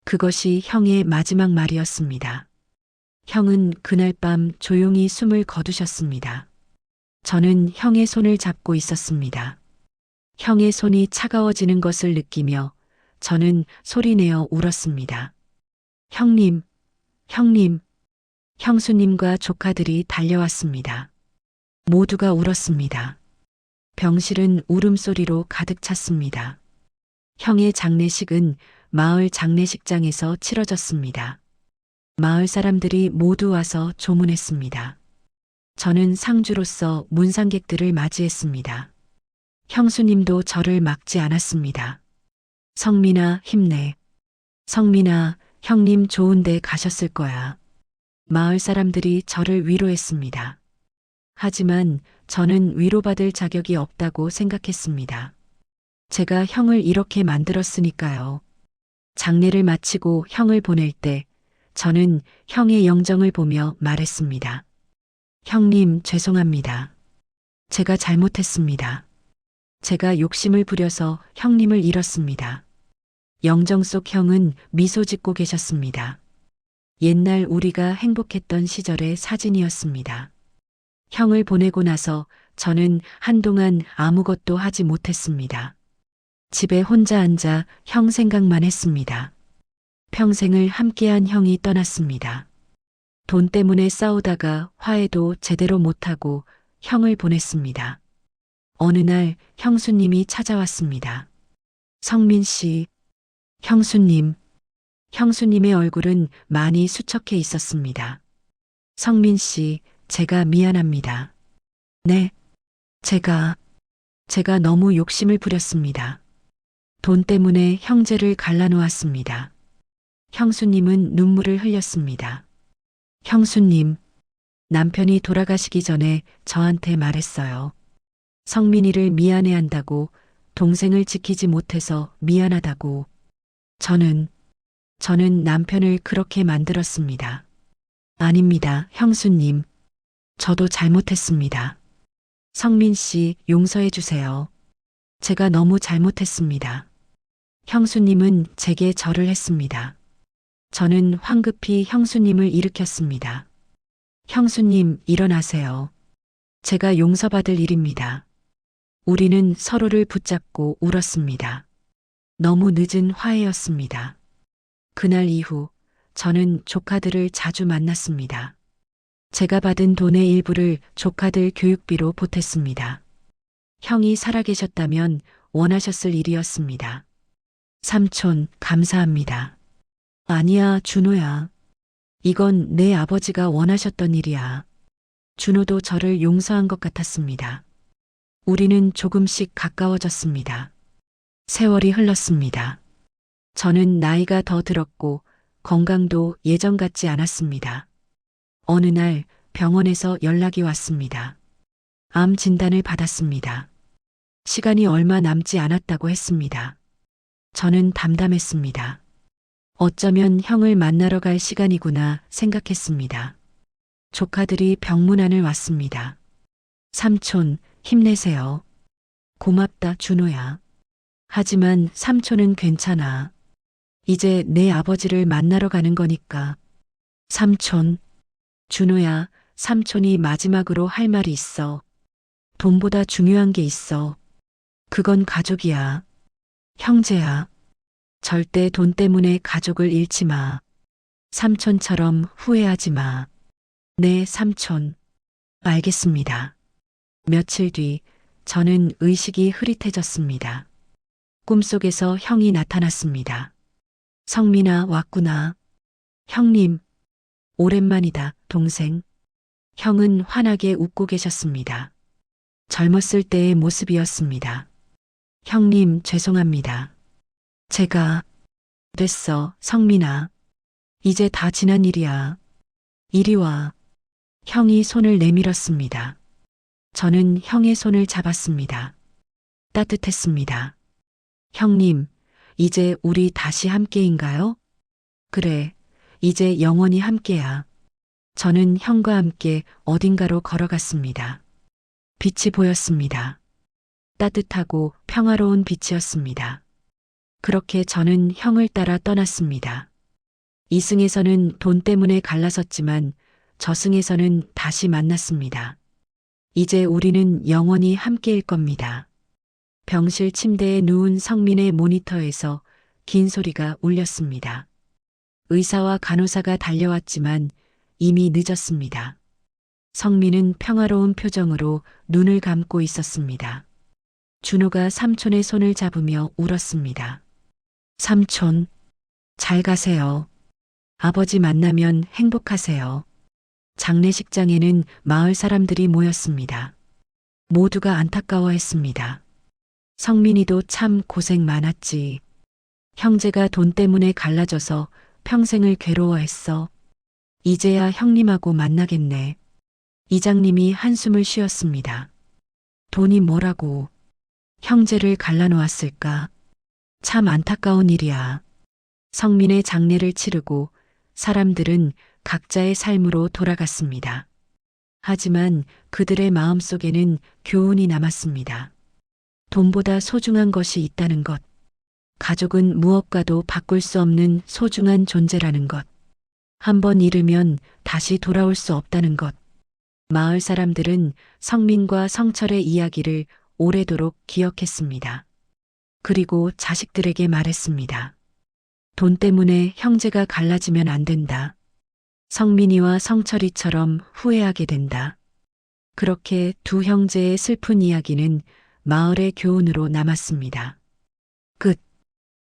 [SPEAKER 1] 그것이 형의 마지막 말이었습니다. 형은 그날 밤 조용히 숨을 거두셨습니다. 저는 형의 손을 잡고 있었습니다. 형의 손이 차가워지는 것을 느끼며 저는 소리내어 울었습니다. 형님, 형님, 형수님과 조카들이 달려왔습니다. 모두가 울었습니다. 병실은 울음소리로 가득 찼습니다. 형의 장례식은 마을 장례식장에서 치러졌습니다. 마을 사람들이 모두 와서 조문했습니다. 저는 상주로서 문상객들을 맞이했습니다. 형수님도 저를 막지 않았습니다. 성민아, 힘내. 성민아, 형님 좋은 데 가셨을 거야. 마을 사람들이 저를 위로했습니다. 하지만 저는 위로받을 자격이 없다고 생각했습니다. 제가 형을 이렇게 만들었으니까요. 장례를 마치고 형을 보낼 때 저는 형의 영정을 보며 말했습니다. 형님, 죄송합니다. 제가 잘못했습니다. 제가 욕심을 부려서 형님을 잃었습니다. 영정 속 형은 미소 짓고 계셨습니다. 옛날 우리가 행복했던 시절의 사진이었습니다. 형을 보내고 나서 저는 한동안 아무것도 하지 못했습니다. 집에 혼자 앉아 형 생각만 했습니다. 평생을 함께한 형이 떠났습니다. 돈 때문에 싸우다가 화해도 제대로 못하고 형을 보냈습니다. 어느 날 형수님이 찾아왔습니다. 성민 씨, 형수님. 형수님의 얼굴은 많이 수척해 있었습니다. 성민 씨, 제가 미안합니다. 네, 제가 너무 욕심을 부렸습니다. 돈 때문에 형제를 갈라놓았습니다. 형수님은 눈물을 흘렸습니다. 형수님, 남편이 돌아가시기 전에 저한테 말했어요. 성민이를 미안해한다고, 동생을 지키지 못해서 미안하다고. 저는 남편을 그렇게 만들었습니다. 아닙니다, 형수님. 저도 잘못했습니다. 성민 씨, 용서해 주세요. 제가 너무 잘못했습니다. 형수님은 제게 절을 했습니다. 저는 황급히 형수님을 일으켰습니다. 형수님, 일어나세요. 제가 용서받을 일입니다. 우리는 서로를 붙잡고 울었습니다. 너무 늦은 화해였습니다. 그날 이후 저는 조카들을 자주 만났습니다. 제가 받은 돈의 일부를 조카들 교육비로 보탰습니다. 형이 살아계셨다면 원하셨을 일이었습니다. 삼촌, 감사합니다. 아니야, 준호야. 이건 내 아버지가 원하셨던 일이야. 준호도 저를 용서한 것 같았습니다. 우리는 조금씩 가까워졌습니다. 세월이 흘렀습니다. 저는 나이가 더 들었고 건강도 예전 같지 않았습니다. 어느 날 병원에서 연락이 왔습니다. 암 진단을 받았습니다. 시간이 얼마 남지 않았다고 했습니다. 저는 담담했습니다. 어쩌면 형을 만나러 갈 시간이구나 생각했습니다. 조카들이 병문안을 왔습니다. 삼촌, 힘내세요. 고맙다, 준호야. 하지만 삼촌은 괜찮아. 이제 내 아버지를 만나러 가는 거니까. 삼촌, 준호야, 삼촌이 마지막으로 할 말이 있어. 돈보다 중요한 게 있어. 그건 가족이야. 형제야. 절대 돈 때문에 가족을 잃지 마. 삼촌처럼 후회하지 마. 네, 삼촌. 알겠습니다. 며칠 뒤 저는 의식이 흐릿해졌습니다. 꿈속에서 형이 나타났습니다. 성민아, 왔구나. 형님, 오랜만이다, 동생. 형은 환하게 웃고 계셨습니다. 젊었을 때의 모습이었습니다. 형님, 죄송합니다. 제가 됐어, 성민아. 이제 다 지난 일이야. 이리 와. 형이 손을 내밀었습니다. 저는 형의 손을 잡았습니다. 따뜻했습니다. 형님, 이제 우리 다시 함께인가요? 그래, 이제 영원히 함께야. 저는 형과 함께 어딘가로 걸어갔습니다. 빛이 보였습니다. 따뜻하고 평화로운 빛이었습니다. 그렇게 저는 형을 따라 떠났습니다. 이승에서는 돈 때문에 갈라섰지만 저승에서는 다시 만났습니다. 이제 우리는 영원히 함께일 겁니다. 병실 침대에 누운 성민의 모니터에서 긴 소리가 울렸습니다. 의사와 간호사가 달려왔지만 이미 늦었습니다. 성민은 평화로운 표정으로 눈을 감고 있었습니다. 준호가 삼촌의 손을 잡으며 울었습니다. 삼촌, 잘 가세요. 아버지 만나면 행복하세요. 장례식장에는 마을 사람들이 모였습니다. 모두가 안타까워했습니다. 성민이도 참 고생 많았지. 형제가 돈 때문에 갈라져서 평생을 괴로워했어. 이제야 형님하고 만나겠네. 이장님이 한숨을 쉬었습니다. 돈이 뭐라고 형제를 갈라놓았을까? 참 안타까운 일이야. 성민의 장례를 치르고 사람들은 각자의 삶으로 돌아갔습니다. 하지만 그들의 마음속에는 교훈이 남았습니다. 돈보다 소중한 것이 있다는 것. 가족은 무엇과도 바꿀 수 없는 소중한 존재라는 것. 한번 잃으면 다시 돌아올 수 없다는 것. 마을 사람들은 성민과 성철의 이야기를 오래도록 기억했습니다. 그리고 자식들에게 말했습니다. 돈 때문에 형제가 갈라지면 안 된다. 성민이와 성철이처럼 후회하게 된다. 그렇게 두 형제의 슬픈 이야기는 마을의 교훈으로 남았습니다.